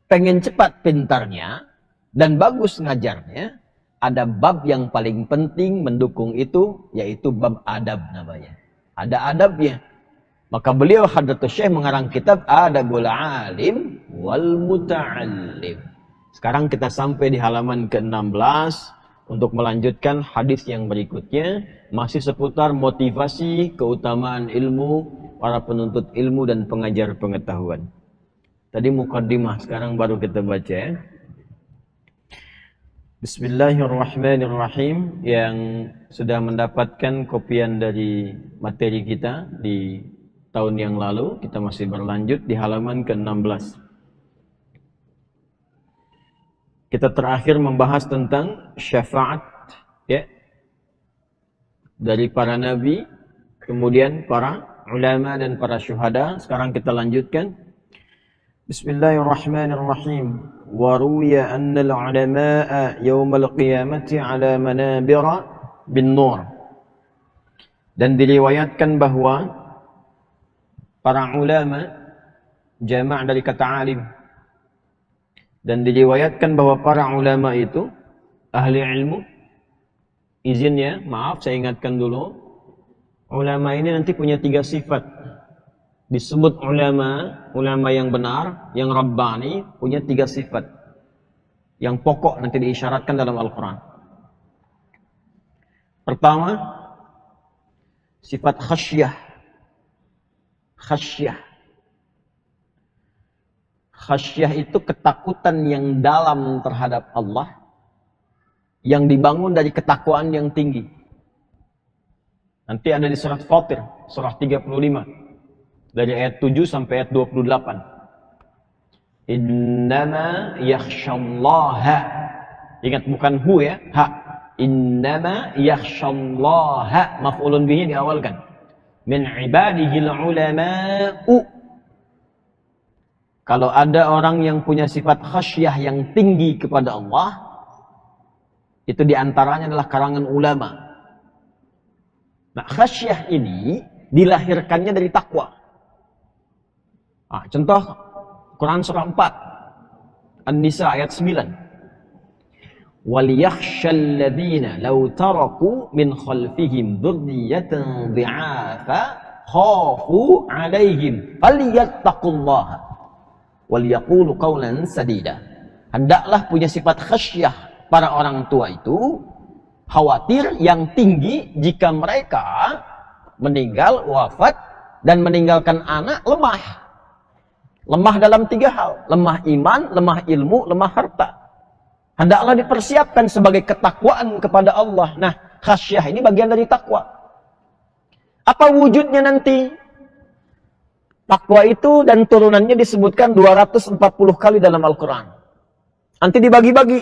pengen cepat pintarnya, dan bagus ngajarnya, ada bab yang paling penting mendukung itu, yaitu bab adab namanya. Ada adabnya. Maka beliau Hadratus Syekh mengarang kitab Adabul Alim wal Muta'allim. Sekarang kita sampai di halaman ke-16 untuk melanjutkan hadis yang berikutnya, masih seputar motivasi keutamaan ilmu, para penuntut ilmu dan pengajar pengetahuan. Tadi mukaddimah, sekarang baru kita baca ya. Bismillahirrahmanirrahim. Yang sudah mendapatkan kopian dari materi kita di tahun yang lalu, kita masih berlanjut di halaman ke-16. Kita terakhir membahas tentang syafaat ya, dari para nabi, kemudian para ulama dan para syuhada. Sekarang kita lanjutkan. Bismillahirrahmanirrahim. Wa ruwiya anna al-ulama'a yawmal qiyamati ala manabira bin nur. Dan diriwayatkan bahwa para ulama, jama' dari kata alim, dan diriwayatkan bahwa para ulama itu ahli ilmu. Izin ya, maaf saya ingatkan dulu, ulama ini nanti punya 3 sifat. Disebut ulama yang benar, yang rabbani, punya 3 sifat yang pokok nanti diisyaratkan dalam Al-Quran. Pertama, sifat khasyah. Khasyah itu ketakutan yang dalam terhadap Allah, yang dibangun dari ketakwaan yang tinggi. Nanti ada di surat Fatir, surah 35, dari ayat 7 sampai ayat 28. Innama yakhshallaha. Ingat, bukan hu ya, ha. Innama yakhshallaha, maf'ulun bihi diawalkan. Min ibadihil ulama'u. Kalau ada orang yang punya sifat khasyah yang tinggi kepada Allah, itu diantaranya adalah kalangan ulama. Nah, khasyah ini dilahirkannya dari takwa. Nah, contoh Quran surah 4 An-Nisa ayat 9. وَلْيَخْشَى الَّذِينَ لَوْ تَرَكُوا مِنْ خَلْفِهِمْ ذُرِّيَّةً ضِعَافًا خَافُوا عَلَيْهِمْ فَلْيَتَّقُوا اللَّهَ وَلْيَقُولُوا قَوْلًا سَدِيدًا. Hendaklah punya sifat khasyah para orang tua itu, khawatir yang tinggi jika mereka meninggal, wafat, dan meninggalkan anak lemah. Lemah dalam 3 hal. Lemah iman, lemah ilmu, lemah harta. Hendaklah dipersiapkan sebagai ketakwaan kepada Allah. Nah, khasyah ini bagian dari takwa. Apa wujudnya nanti? Takwa itu dan turunannya disebutkan 240 kali dalam Al-Quran. Nanti dibagi-bagi.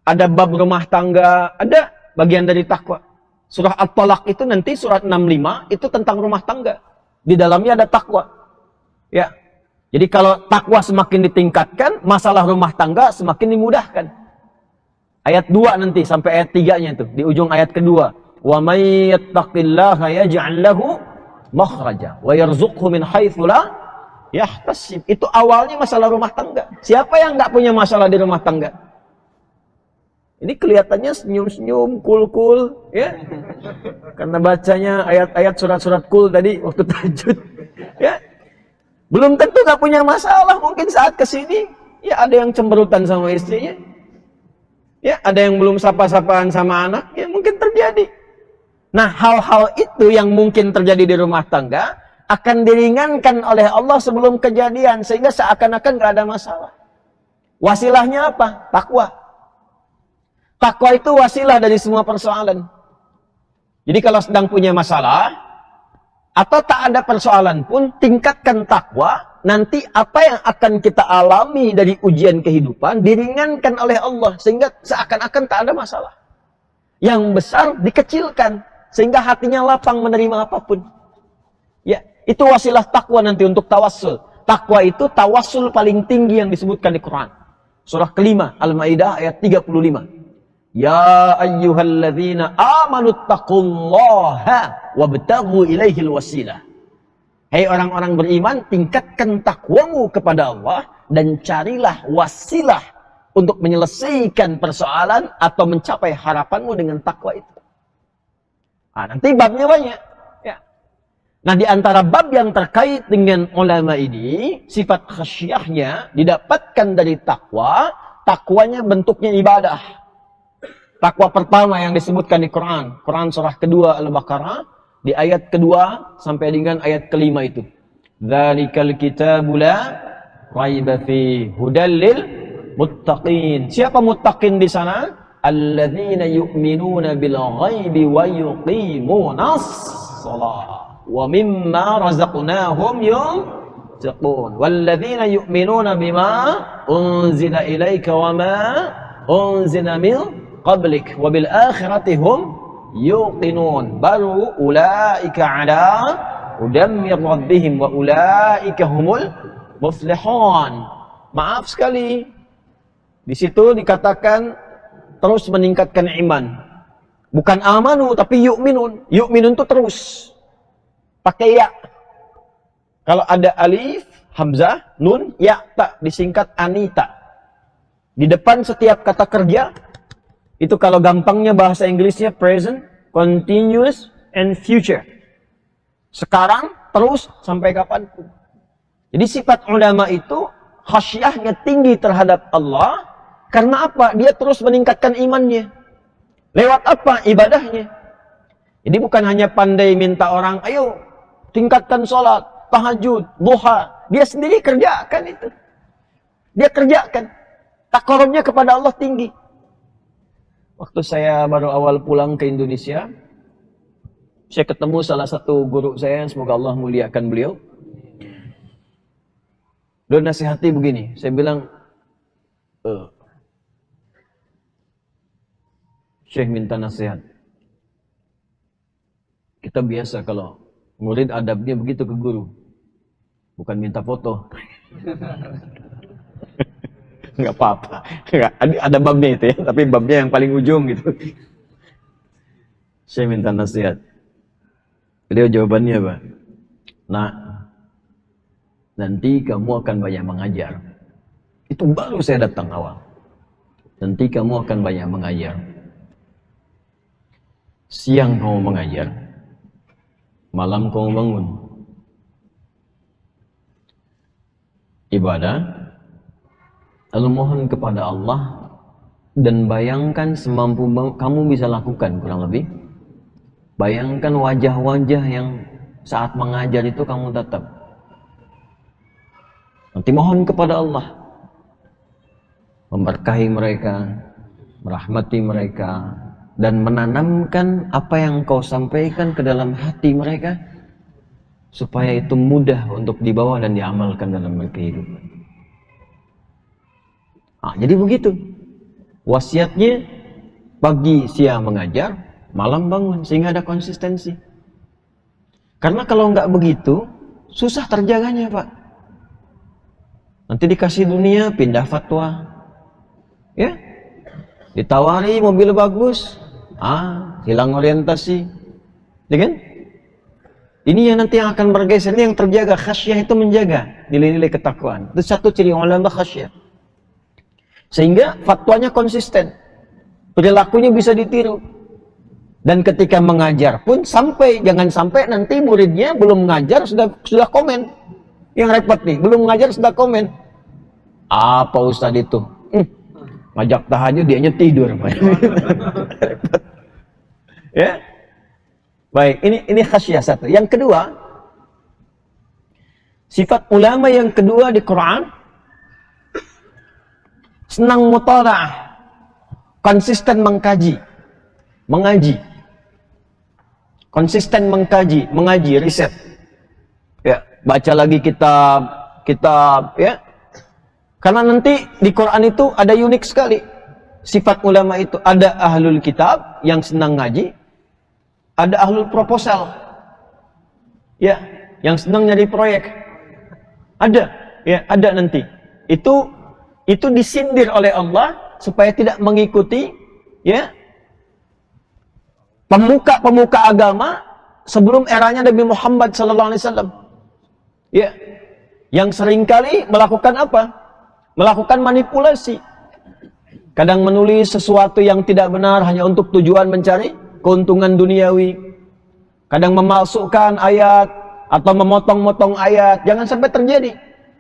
Ada bab rumah tangga, ada bagian dari takwa. Surah At-Talaq itu nanti surat 65 itu tentang rumah tangga. Di dalamnya ada takwa. Ya. Jadi kalau takwa semakin ditingkatkan, masalah rumah tangga semakin dimudahkan. Ayat 2 nanti sampai ayat 3-nya itu, di ujung ayat kedua. Wa may yattaqillaha yaj'al lahu makhraja wa yarzuqhu min haitsu la yahtasib. Itu awalnya masalah rumah tangga. Siapa yang enggak punya masalah di rumah tangga? Ini kelihatannya senyum-senyum, cool-cool, ya. Karena bacanya ayat-ayat surat-surat cool tadi waktu tahajud, ya. Belum tentu nggak punya masalah, mungkin saat kesini, ya ada yang cemberutan sama istrinya, ya ada yang belum sapa-sapaan sama anak, ya mungkin terjadi. Nah, hal-hal itu yang mungkin terjadi di rumah tangga akan diringankan oleh Allah sebelum kejadian, sehingga seakan-akan nggak ada masalah. Wasilahnya apa? Takwa. Takwa itu wasilah dari semua persoalan. Jadi kalau sedang punya masalah, atau tak ada persoalan pun, tingkatkan takwa, nanti apa yang akan kita alami dari ujian kehidupan diringankan oleh Allah, sehingga seakan-akan tak ada masalah. Yang besar dikecilkan, sehingga hatinya lapang menerima apapun. Ya, itu wasilah takwa nanti untuk tawassul. Takwa itu tawassul paling tinggi yang disebutkan di Quran. Surah kelima, Al-Maidah ayat 35. Ya ayyuhalladzina amanu taqullaha wabtaghu ilaihil wasilah. Hai orang-orang beriman, tingkatkan takwamu kepada Allah dan carilah wasilah untuk menyelesaikan persoalan atau mencapai harapanmu dengan takwa itu. Nah, nanti babnya banyak. Ya. Nah, di antara bab yang terkait dengan ulama ini, sifat khasyahnya didapatkan dari takwa. Takwanya bentuknya ibadah. Takwa pertama yang disebutkan di Quran. Quran surah kedua Al-Baqarah, di ayat kedua sampai dengan ayat kelima itu. Dzalikal kitabu la raiba fi hudal lil muttaqin. Siapa muttaqin di sana? Alladzina yu'minuna bil ghaibi wa yuqimunas shalah. وَمِمَّا رَزَقْنَاهُمْ يُنْفِقُونَ وَالَّذِينَ يُؤْمِنُونَ بِمَا أُنْزِلَ إِلَيْكَ وَمَا أُنْزِلَ مِنْ قَبْلِكَ وَبِالْآخِرَةِ هُمْ يُوقِنُونَ بَلْ أُولَئِكَ عَلَى هُدًى مِنْ رَبِّهِمْ وَأُولَئِكَ هُمُ الْمُفْلِحُونَ. Maaf sekali, di situ dikatakan terus meningkatkan iman. Bukan amanu tapi yu'minun. Yu'minun itu terus pakai ya. Kalau ada alif, hamzah, nun, ya, tak disingkat anita. Di depan setiap kata kerja, itu kalau gampangnya bahasa Inggrisnya present, continuous, and future. Sekarang, terus, sampai kapanpun. Jadi sifat ulama itu, khasyahnya tinggi terhadap Allah. Karena apa? Dia terus meningkatkan imannya. Lewat apa? Ibadahnya. Jadi bukan hanya pandai minta orang, ayo, tingkatkan sholat, tahajud, duha. Dia sendiri kerjakan itu. Dia kerjakan. Takarubnya kepada Allah tinggi. Waktu saya baru awal pulang ke Indonesia, saya ketemu salah satu guru saya, semoga Allah muliakan beliau. Dia nasihati begini, saya bilang, Syekh minta nasihat. Kita biasa kalau murid adabnya begitu ke guru. Bukan minta foto. Enggak apa-apa. Ada babnya itu ya, tapi babnya yang paling ujung gitu. Saya minta nasihat. Beliau jawabannya apa? Nah, nanti kamu akan banyak mengajar. Itu baru saya datang awal. Nanti kamu akan banyak mengajar. Siang kamu mengajar. Malam kamu bangun. Ibadah. Lalu mohon kepada Allah. Dan bayangkan semampu kamu bisa lakukan kurang lebih. Bayangkan wajah-wajah yang saat mengajar itu kamu tatap. Nanti mohon kepada Allah. Memberkahi mereka. Merahmati mereka. Dan menanamkan apa yang kau sampaikan ke dalam hati mereka supaya itu mudah untuk dibawa dan diamalkan dalam kehidupan. Jadi begitu wasiatnya, pagi siang mengajar, malam bangun, sehingga ada konsistensi. Karena kalau nggak begitu susah terjaganya, Pak. Nanti dikasih dunia pindah fatwa, ya, ditawari mobil bagus, hilang orientasi, ya kan? Ini yang nanti yang akan bergeser, ini yang terjaga. Khasyah itu menjaga nilai-nilai ketakwaan. Itu satu ciri ulama khasyah. Sehingga fatwanya konsisten, perilakunya bisa ditiru. Dan ketika mengajar pun jangan sampai nanti muridnya belum mengajar sudah komen. Yang repot nih, belum mengajar sudah komen. Apa Ustaz itu? Ngajak tahajud dianya tidur. Ya. Baik, ini khasyah satu. Yang kedua, sifat ulama yang kedua di Quran, senang mutala'ah, konsisten mengaji. Konsisten mengaji, riset. Ya, baca lagi kitab, ya. Karena nanti di Quran itu ada unik sekali sifat ulama itu. Ada ahlul kitab yang senang ngaji, ada ahlul proposal, ya, yang senang nyari proyek. Ada nanti. Itu disindir oleh Allah supaya tidak mengikuti, ya, pemuka agama sebelum eranya Nabi Muhammad SAW. Ya, yang seringkali melakukan apa? Melakukan manipulasi. Kadang menulis sesuatu yang tidak benar hanya untuk tujuan mencari keuntungan duniawi. Kadang memalsukan ayat atau memotong-motong ayat. Jangan sampai terjadi.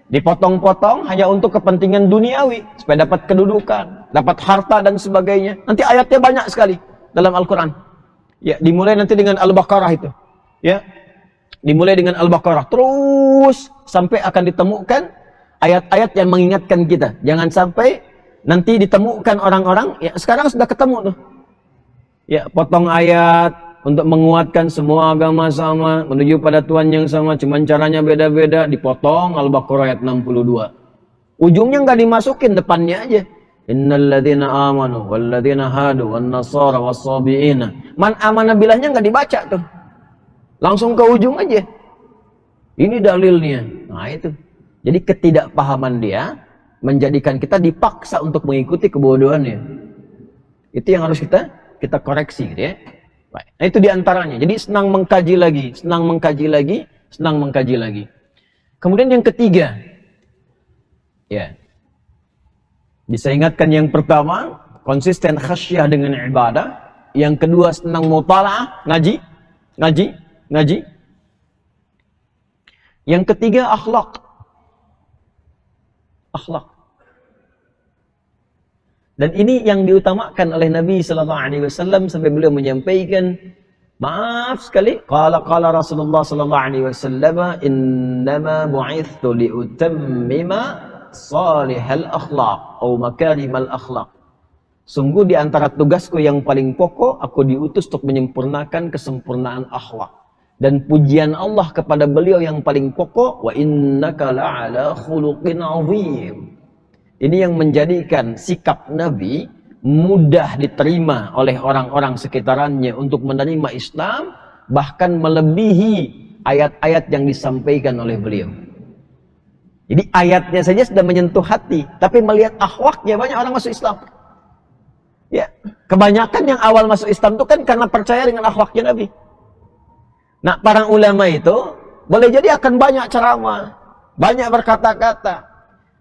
Dipotong-potong hanya untuk kepentingan duniawi, supaya dapat kedudukan, dapat harta dan sebagainya. Nanti ayatnya banyak sekali dalam Al-Quran. Ya, dimulai nanti dengan Al-Baqarah itu. Ya, dimulai dengan Al-Baqarah, terus sampai akan ditemukan ayat-ayat yang mengingatkan kita. Jangan sampai nanti ditemukan orang-orang, ya sekarang sudah ketemu tuh. Ya, potong ayat untuk menguatkan semua agama sama, menuju pada Tuhan yang sama, cuman caranya beda-beda, dipotong Al-Baqarah ayat 62. Ujungnya nggak dimasukin, depannya aja. Innalladzina amanu walladzina hadu wan nasara was-sabiina. Man amana bilahnya nggak dibaca tuh. Langsung ke ujung aja. Ini dalilnya. Nah itu. Jadi ketidakpahaman dia menjadikan kita dipaksa untuk mengikuti kebodohannya. Itu yang harus kita koreksi gitu ya. Baik. Nah itu diantaranya. Jadi senang mengkaji lagi, senang mengkaji lagi, senang mengkaji lagi. Kemudian yang ketiga, ya, bisa ingatkan yang pertama, konsisten khasyah dengan ibadah. Yang kedua, senang mutalaah, ngaji. Yang ketiga, akhlak. Dan ini yang diutamakan oleh Nabi sallallahu alaihi wasallam sampai beliau menyampaikan, maaf sekali, qala Rasulullah sallallahu alaihi wasallam, innama bu'ithtu liutammima salihal akhlaq atau makarimal akhlaq. Sungguh di antara tugasku yang paling pokok, aku diutus untuk menyempurnakan kesempurnaan akhlak. Dan pujian Allah kepada beliau yang paling pokok, wa innaka la'ala khuluqin 'azim. Ini yang menjadikan sikap Nabi mudah diterima oleh orang-orang sekitarannya untuk menerima Islam, bahkan melebihi ayat-ayat yang disampaikan oleh beliau. Jadi ayatnya saja sudah menyentuh hati, tapi melihat akhlaknya banyak orang masuk Islam. Ya, kebanyakan yang awal masuk Islam itu kan karena percaya dengan akhlaknya Nabi. Nah, para ulama itu boleh jadi akan banyak ceramah, banyak berkata-kata,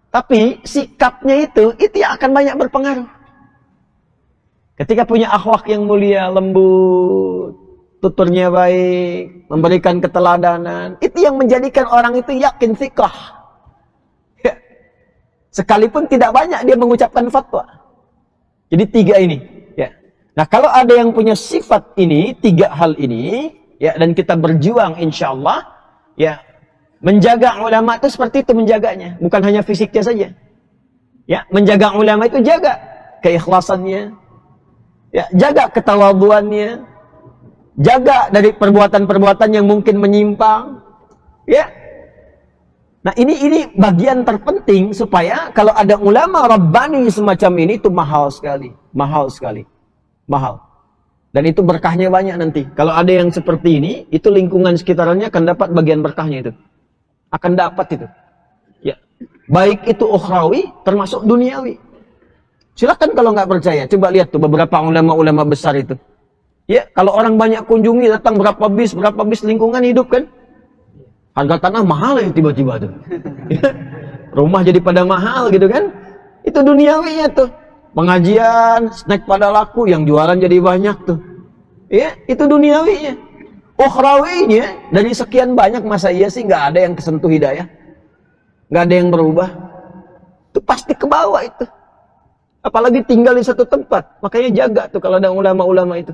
tapi sikapnya itu yang akan banyak berpengaruh. Ketika punya akhlak yang mulia, lembut, tuturnya baik, memberikan keteladanan, itu yang menjadikan orang itu yakin thiqah. Ya. Sekalipun tidak banyak dia mengucapkan fatwa. Jadi tiga ini. Ya. Nah, kalau ada yang punya sifat ini, tiga hal ini, ya, dan kita berjuang insya Allah, ya, menjaga ulama itu seperti itu menjaganya, bukan hanya fisiknya saja. Ya, menjaga ulama itu jaga keikhlasannya, ya, jaga ketawaduannya, jaga dari perbuatan-perbuatan yang mungkin menyimpang. Ya. Nah, ini bagian terpenting supaya kalau ada ulama rabbani semacam ini itu mahal sekali. Dan itu berkahnya banyak nanti. Kalau ada yang seperti ini, itu lingkungan sekitarnya akan dapat bagian berkahnya itu. Akan dapat itu. Ya. Baik itu ukhrawi, termasuk duniawi. Silakan kalau nggak percaya, coba lihat tuh beberapa ulama-ulama besar itu. Ya, kalau orang banyak kunjungi, datang berapa bis lingkungan hidup kan? Harga tanah mahal ya tiba-tiba tuh. Ya. Rumah jadi pada mahal gitu kan? Itu duniawinya tuh. Pengajian, snack pada laku, yang jualan jadi banyak tuh. Ya, itu duniawinya. Ukhrawinya, dari sekian banyak, masa iya sih nggak ada yang kesentuh hidayah? Nggak ada yang berubah? Itu pasti ke bawah itu. Apalagi tinggal di satu tempat. Makanya jaga tuh kalau ada ulama-ulama itu.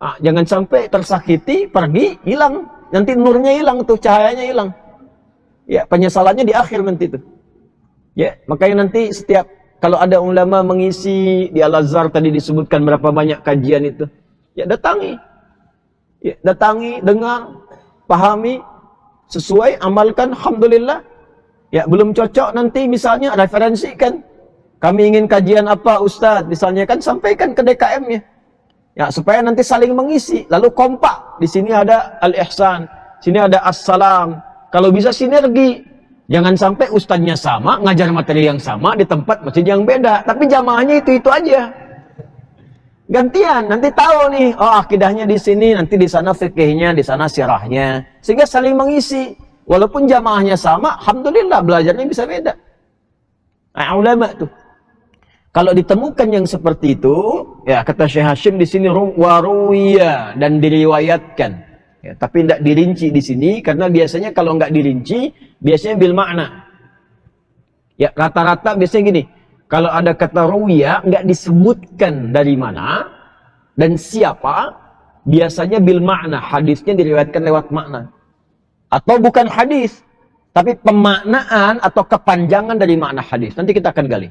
Ah, jangan sampai tersakiti, pergi, hilang. Nanti nurnya hilang tuh, cahayanya hilang. Ya, penyesalannya di akhir nanti tuh. Ya, makanya nanti setiap kalau ada ulama mengisi di Al-Azhar tadi disebutkan berapa banyak kajian itu. Ya, datangi. Ya, datangi, dengar, pahami, sesuai, amalkan, alhamdulillah. Ya, belum cocok nanti misalnya referensikan. Kami ingin kajian apa Ustadz, misalnya kan sampaikan ke DKM-nya. Ya, supaya nanti saling mengisi, lalu kompak. Di sini ada Al-Ihsan, sini ada As-Salam. Kalau bisa sinergi. Jangan sampai ustadznya sama, ngajar materi yang sama di tempat masjid yang beda, tapi jamaahnya itu aja. Gantian, nanti tahu nih, oh akidahnya di sini, nanti di sana fikihnya, di sana sirahnya. Sehingga saling mengisi. Walaupun jamaahnya sama, alhamdulillah belajarnya bisa beda. Nah, ulama tuh. Kalau ditemukan yang seperti itu, ya kata Syekh Hashim di sini waruwiya dan diriwayatkan. Ya, tapi tidak dirinci di sini karena biasanya kalau nggak dirinci, biasanya bil makna. Ya, rata-rata biasanya gini, kalau ada kata ruwiya nggak disebutkan dari mana dan siapa, biasanya bil makna, hadisnya diriwayatkan lewat makna. Atau bukan hadis, tapi pemaknaan atau kepanjangan dari makna hadis. Nanti kita akan gali.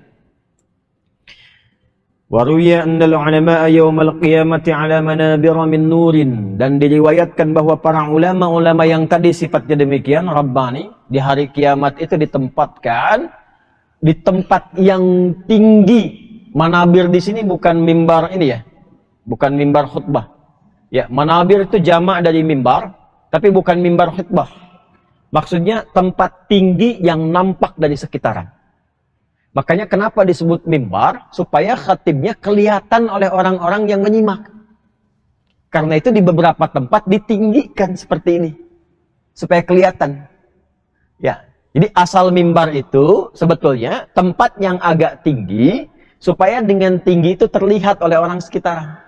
Waruya annal ulama yaumal qiyamati ala manabir min nurin, dan diriwayatkan bahwa para ulama-ulama yang tadi sifatnya demikian rabbani di hari kiamat itu ditempatkan di tempat yang tinggi. Manabir di sini bukan mimbar ini ya, bukan mimbar khutbah. Ya, manabir itu jamak dari mimbar, tapi bukan mimbar khutbah. Maksudnya tempat tinggi yang nampak dari sekitaran. Makanya kenapa disebut mimbar? Supaya khatibnya kelihatan oleh orang-orang yang menyimak. Karena itu di beberapa tempat ditinggikan seperti ini. Supaya kelihatan. Ya, jadi asal mimbar itu sebetulnya tempat yang agak tinggi. Supaya dengan tinggi itu terlihat oleh orang sekitaran.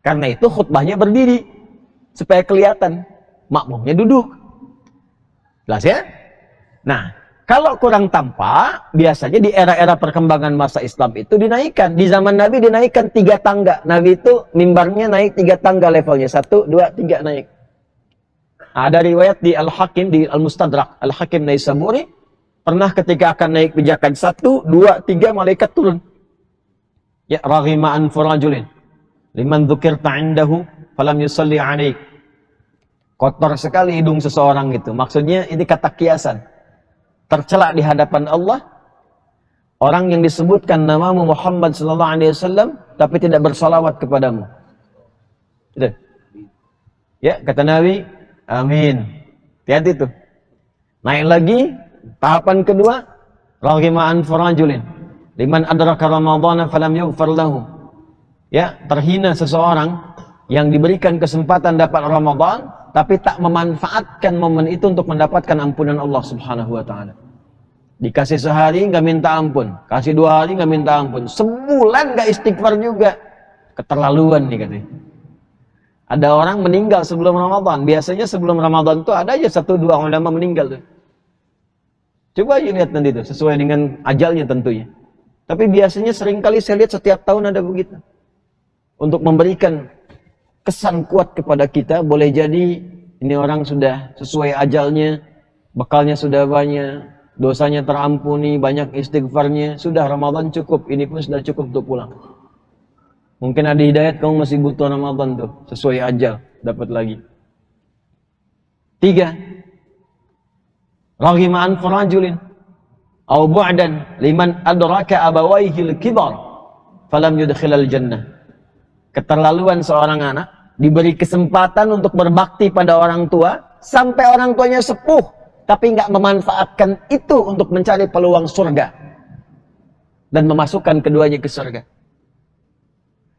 Karena itu khutbahnya berdiri. Supaya kelihatan. Makmumnya duduk. Jelas ya? Nah, kalau kurang tampak, biasanya di era-era perkembangan masa Islam itu dinaikkan. Di zaman Nabi dinaikkan 3 tangga. Nabi itu mimbarnya naik 3 tangga levelnya. 1, 2, 3 naik. Ada riwayat di Al-Hakim, di Al-Mustadrak. Al-Hakim Naisaburi, pernah ketika akan naik pijakan 1, 2, 3, malaikat turun. Ya, raghima anfu rajulin. Liman dzukirta indahu, falam yusalli alaik. Kotor sekali hidung seseorang itu. Maksudnya ini kata kiasan. Tercela di hadapan Allah orang yang disebutkan namamu Muhammad sallallahu alaihi wasallam tapi tidak bersalawat kepadamu. Gitu. Ya, kata Nabi, amin. Hati-hati tuh. Naik lagi tahapan kedua, raghima an farajulin liman adraka ramadhana falam yughfar lahu. Ya, terhina seseorang yang diberikan kesempatan dapat Ramadan tapi tak memanfaatkan momen itu untuk mendapatkan ampunan Allah Subhanahu wa taala. Dikasih sehari nggak minta ampun, kasih 2 hari nggak minta ampun, sebulan nggak istighfar juga. Keterlaluan nih katanya. Ada orang meninggal sebelum Ramadan. Biasanya sebelum Ramadan tuh ada aja 1-2 ulama meninggal tuh. Coba aja lihat nanti tuh, sesuai dengan ajalnya tentunya. Tapi biasanya seringkali saya lihat setiap tahun ada begitu. Untuk memberikan kesan kuat kepada kita, boleh jadi ini orang sudah sesuai ajalnya, bekalnya sudah banyak, dosanya terampuni, banyak istighfarnya, sudah Ramadan cukup, ini pun sudah cukup untuk pulang. Mungkin ada hidayat, kamu masih butuh Ramadan tuh, sesuai ajal, dapat lagi. 3. Raghima an farajulin au bu'dan liman adraka abawaihi al-kibar falam yudkhilal jannah. Keterlaluan seorang anak diberi kesempatan untuk berbakti pada orang tua sampai orang tuanya sepuh tapi nggak memanfaatkan itu untuk mencari peluang surga dan memasukkan keduanya ke surga.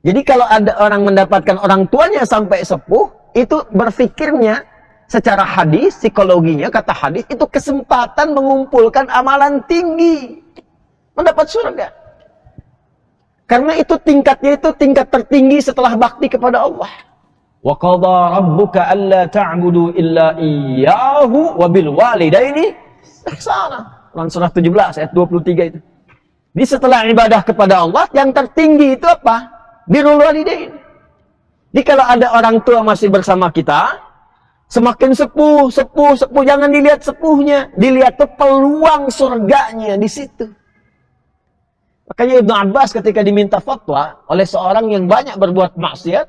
Jadi kalau ada orang mendapatkan orang tuanya sampai sepuh, itu berpikirnya secara hadis, psikologinya, kata hadis, itu kesempatan mengumpulkan amalan tinggi mendapat surga. Karena itu tingkatnya itu tingkat tertinggi setelah bakti kepada Allah. Wa qadha rabbuka alla ta'budu illa iyyahu wa bil walidaini ihsana. Quran surah 17 ayat 23 itu. Jadi setelah ibadah kepada Allah, yang tertinggi itu apa? Birrul walidain. Jadi kalau ada orang tua masih bersama kita, semakin sepuh, jangan dilihat sepuhnya, dilihat tuh peluang surganya di situ. Makanya Ibnu Abbas ketika diminta fatwa oleh seorang yang banyak berbuat maksiat,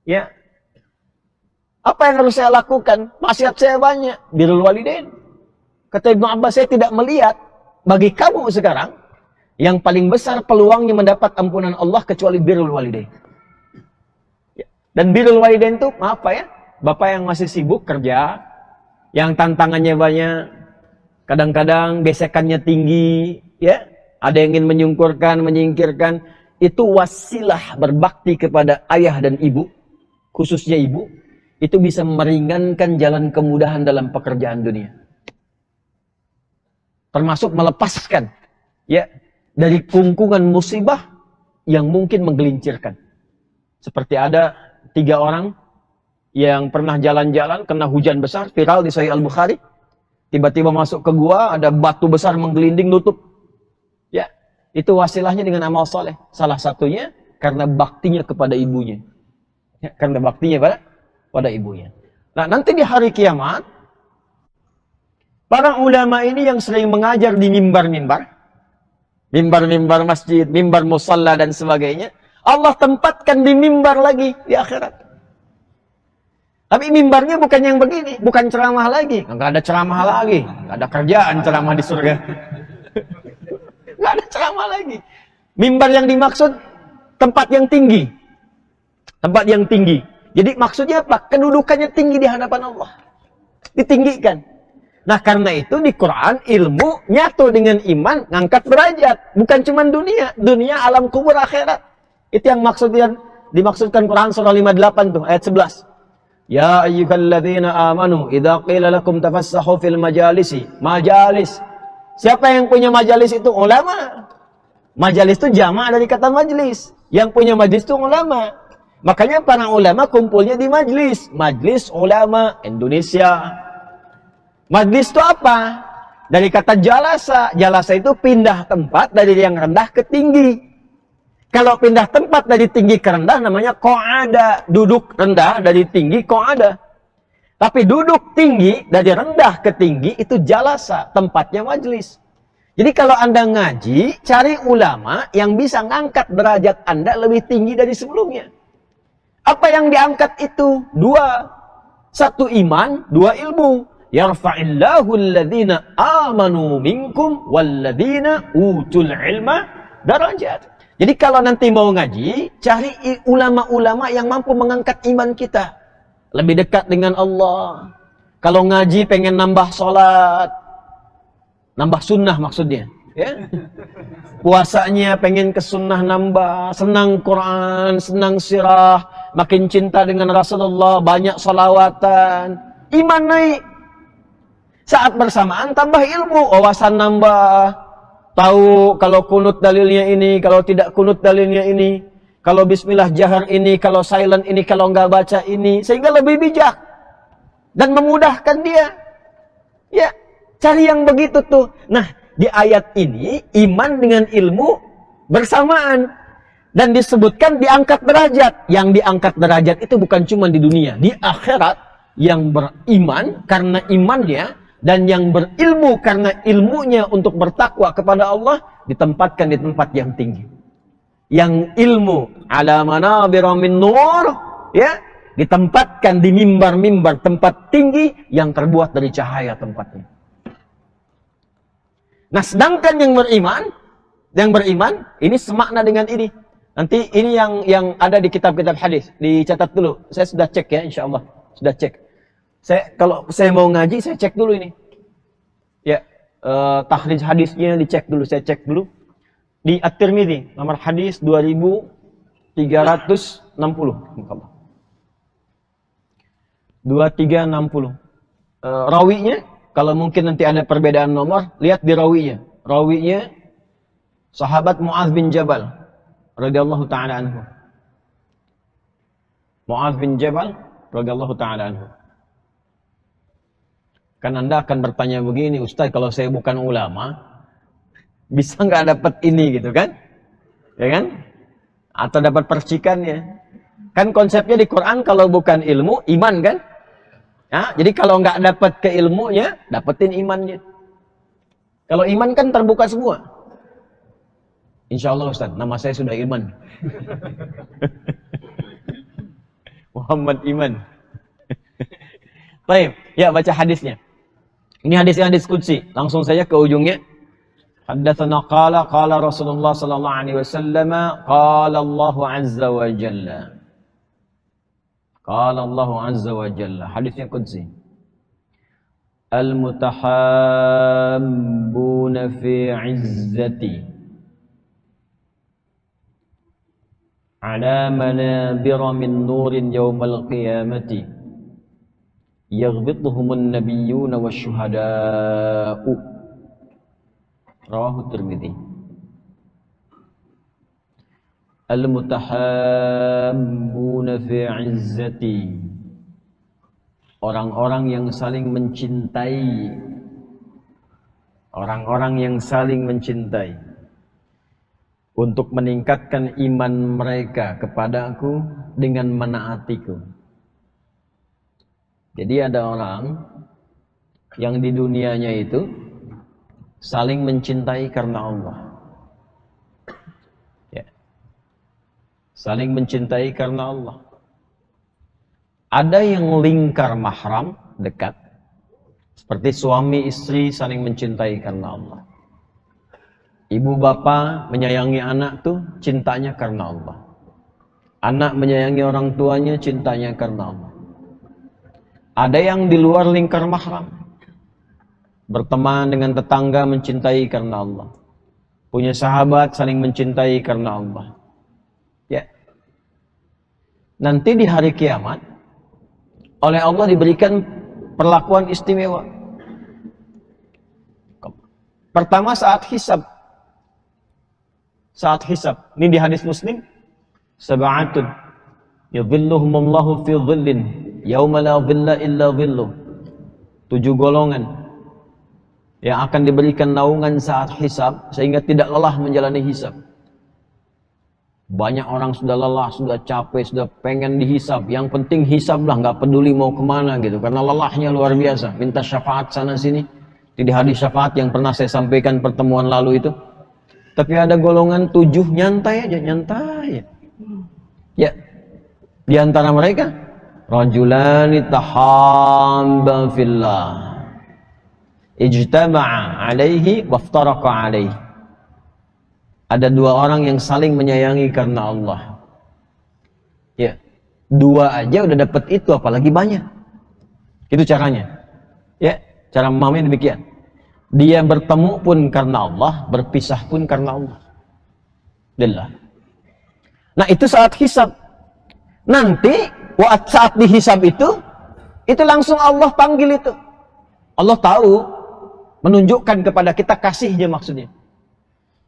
ya, apa yang harus saya lakukan? Maksiat saya banyak, birrul walidain. Kata Ibnu Abbas, saya tidak melihat bagi kamu sekarang yang paling besar peluangnya mendapat ampunan Allah kecuali birrul walidain. Ya. Dan birrul walidain itu, maaf Pak ya, bapak yang masih sibuk kerja, yang tantangannya banyak, kadang-kadang gesekannya tinggi, ya. Ada yang ingin menyungkurkan, menyingkirkan, itu wasilah berbakti kepada ayah dan ibu, khususnya ibu, itu bisa meringankan jalan kemudahan dalam pekerjaan dunia. Termasuk melepaskan, ya, dari kungkungan musibah yang mungkin menggelincirkan. Seperti ada 3 orang yang pernah jalan-jalan kena hujan besar, viral di Sahih Al-Bukhari. Tiba-tiba masuk ke gua, ada batu besar menggelinding nutup. Ya, itu wasilahnya dengan amal soleh. Salah satunya karena baktinya kepada ibunya. Ya, karena baktinya pada ibunya. Nah, nanti di hari kiamat, para ulama ini yang sering mengajar di mimbar-mimbar, mimbar-mimbar masjid, mimbar musalla dan sebagainya, Allah tempatkan di mimbar lagi di akhirat. Tapi mimbarnya bukan yang begini, bukan ceramah lagi. Nggak ada ceramah lagi, nggak ada kerjaan ceramah di surga. Nggak ada ceramah lagi. Mimbar yang dimaksud tempat yang tinggi. Tempat yang tinggi. Jadi maksudnya apa? Kedudukannya tinggi di hadapan Allah. Ditinggikan. Nah karena itu di Quran ilmu nyatu dengan iman ngangkat derajat. Bukan cuma dunia. Dunia alam kubur akhirat. Itu yang dimaksudkan Quran surah 58 tuh ayat 11. Ya ayyuhalladzina amanu idza qila lakum tafassahu fil majalisi. Majalis. Siapa yang punya majalis itu? Ulama. Majalis itu jamaah dari kata majlis. Yang punya majlis itu ulama. Makanya para ulama kumpulnya di majlis. Majlis ulama Indonesia. Majlis itu apa? Dari kata jalasa. Jalasa itu pindah tempat dari yang rendah ke tinggi. Kalau pindah tempat dari tinggi ke rendah namanya qa'ada. Duduk rendah dari tinggi qa'ada. Tapi duduk tinggi dari rendah ke tinggi itu jalasa. Tempatnya majlis. Jadi kalau Anda ngaji, cari ulama yang bisa ngangkat derajat Anda lebih tinggi dari sebelumnya. Apa yang diangkat itu? Dua. Satu iman, dua ilmu. Yarfa'illahu alladhina amanu minkum walladhina utul ilma darajat. Jadi kalau nanti mau ngaji, cari ulama-ulama yang mampu mengangkat iman kita. Lebih dekat dengan Allah. Kalau ngaji pengen nambah sholat. Nambah sunnah maksudnya. Ya. Puasanya pengen ke sunnah nambah. Senang Quran, senang sirah. Makin cinta dengan Rasulullah, banyak salawatan. Iman naik. Saat bersamaan tambah ilmu, wawasan nambah. Tahu kalau kunut dalilnya ini, kalau tidak kunut dalilnya ini. Kalau bismillah jahar ini, kalau silent ini, kalau nggak baca ini. Sehingga lebih bijak. Dan memudahkan dia. Ya, cari yang begitu tuh. Nah, di ayat ini, iman dengan ilmu bersamaan. Dan disebutkan diangkat derajat. Yang diangkat derajat itu bukan cuma di dunia. Di akhirat, yang beriman karena imannya, dan yang berilmu karena ilmunya untuk bertakwa kepada Allah ditempatkan di tempat yang tinggi. Yang ilmu ala manabira min nur ya ditempatkan di mimbar-mimbar tempat tinggi yang terbuat dari cahaya tempatnya. Nah, sedangkan yang beriman ini semakna dengan ini. Nanti ini yang ada di kitab-kitab hadis, dicatat dulu. Saya sudah cek ya, insyaallah. Sudah cek. Kalau saya mau ngaji, saya cek dulu ini. Ya, takhrij hadisnya dicek dulu, saya cek dulu. Di At-Tirmidzi, nomor hadis 2360. 2360. Rawinya, kalau mungkin nanti ada perbedaan nomor, lihat di rawinya. Rawinya sahabat Mu'adz bin Jabal radhiyallahu taala anhu. Mu'adz bin Jabal radhiyallahu taala anhu. Kan Anda akan bertanya begini, Ustaz, kalau saya bukan ulama, bisa nggak dapat ini gitu kan? Ya kan? Atau dapat percikannya. Kan konsepnya di Quran kalau bukan ilmu, iman kan? Ya, jadi kalau nggak dapat keilmunya, dapetin imannya. Kalau iman kan terbuka semua. Insya Allah Ustaz, nama saya sudah Iman. Muhammad Iman. Baik, ya baca hadisnya. Ini hadis qudsi. Langsung saja ke ujungnya. Haddatsana qala Rasulullah sallallahu alaihi wasallam qala Allah azza wa jalla. Qala Allah azza wa jalla. Hadisnya qudsi. Al-mutahabbuna fi 'izzati ala manabira min nurin yawmal qiyamati. يغبطهم النبيون والشهداء رواه الترمذي. المتحابون في عزتي orang-orang yang saling mencintai, orang-orang yang saling mencintai, untuk meningkatkan iman mereka kepadaku dengan menaatiku. Jadi ada orang yang di dunianya itu saling mencintai karena Allah. Ya. Saling mencintai karena Allah. Ada yang lingkar mahram, dekat. Seperti suami istri saling mencintai karena Allah. Ibu bapa menyayangi anak tuh cintanya karena Allah. Anak menyayangi orang tuanya cintanya karena Allah. Ada yang di luar lingkar mahram. Berteman dengan tetangga mencintai karena Allah. Punya sahabat saling mencintai karena Allah. Ya. Nanti di hari kiamat oleh Allah diberikan perlakuan istimewa. Pertama saat hisab. Saat hisab. Ini di hadis Muslim. Sab'atun yadhilluhumullahu fi dhillin yauma la dhilla illa dhilluh. 7 golongan yang akan diberikan naungan saat hisab sehingga tidak lelah menjalani hisab. Banyak orang sudah lelah, sudah capek, sudah pengen dihisab. Yang penting hisab lah, nggak peduli mau kemana gitu. Karena lelahnya luar biasa. Minta syafaat sana sini. Di hadis syafaat yang pernah saya sampaikan pertemuan lalu itu. Tapi ada golongan 7 nyantai aja, nyantai. Ya, di antara mereka, rajulani tahabba fillah, ijtama'a alaihi waftaraqa alaihi. Ada 2 orang yang saling menyayangi karena Allah. Ya, 2 aja udah dapat itu, apalagi banyak. Itu caranya. Ya, cara memahami demikian. Dia bertemu pun karena Allah, berpisah pun karena Allah. Lillah. Nah, itu saat hisab. Nanti saat dihisab itu langsung Allah panggil itu. Allah tahu, menunjukkan kepada kita kasihnya maksudnya.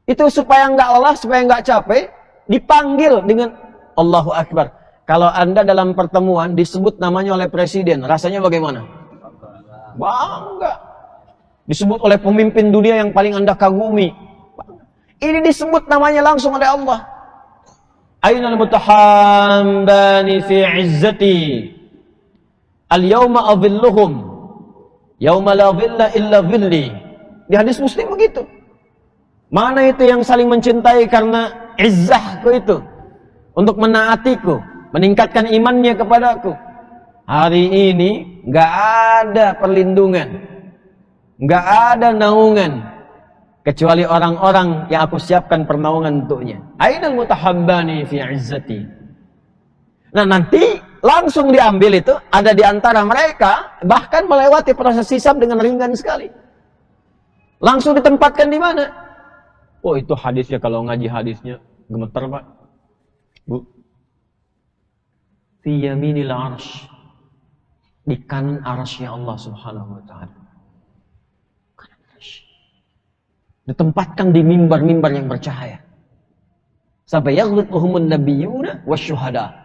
Itu supaya nggak lelah, supaya nggak capek, dipanggil dengan Allahu Akbar. Kalau Anda dalam pertemuan disebut namanya oleh presiden, rasanya bagaimana? Bangga. Disebut oleh pemimpin dunia yang paling Anda kagumi. Ini disebut namanya langsung oleh Allah. Ainal mutahabbani fi izzati. Al-yawma adhilluhum. Yawma la dhilla illa dhilli. Di hadis Muslim begitu. Mana itu yang saling mencintai karena izzahku itu, untuk menaatiku, meningkatkan imannya kepadaku. Hari ini nggak ada perlindungan, nggak ada naungan kecuali orang-orang yang aku siapkan pernaungan untuknya. Ainal mutahabbani fi izzati. Nah, nanti langsung diambil itu, ada di antara mereka bahkan melewati proses hisab dengan ringan sekali. Langsung ditempatkan di mana? Oh, itu hadisnya, kalau ngaji hadisnya gemeter, Pak. Bu. Fi yaminil arsy. Di kanan arsy-Nya Allah Subhanahu wa taala. Kanan arsy. Ditempatkan di mimbar-mimbar yang bercahaya. Sampai yaghlutuhumun nabiyyuna wasyuhada.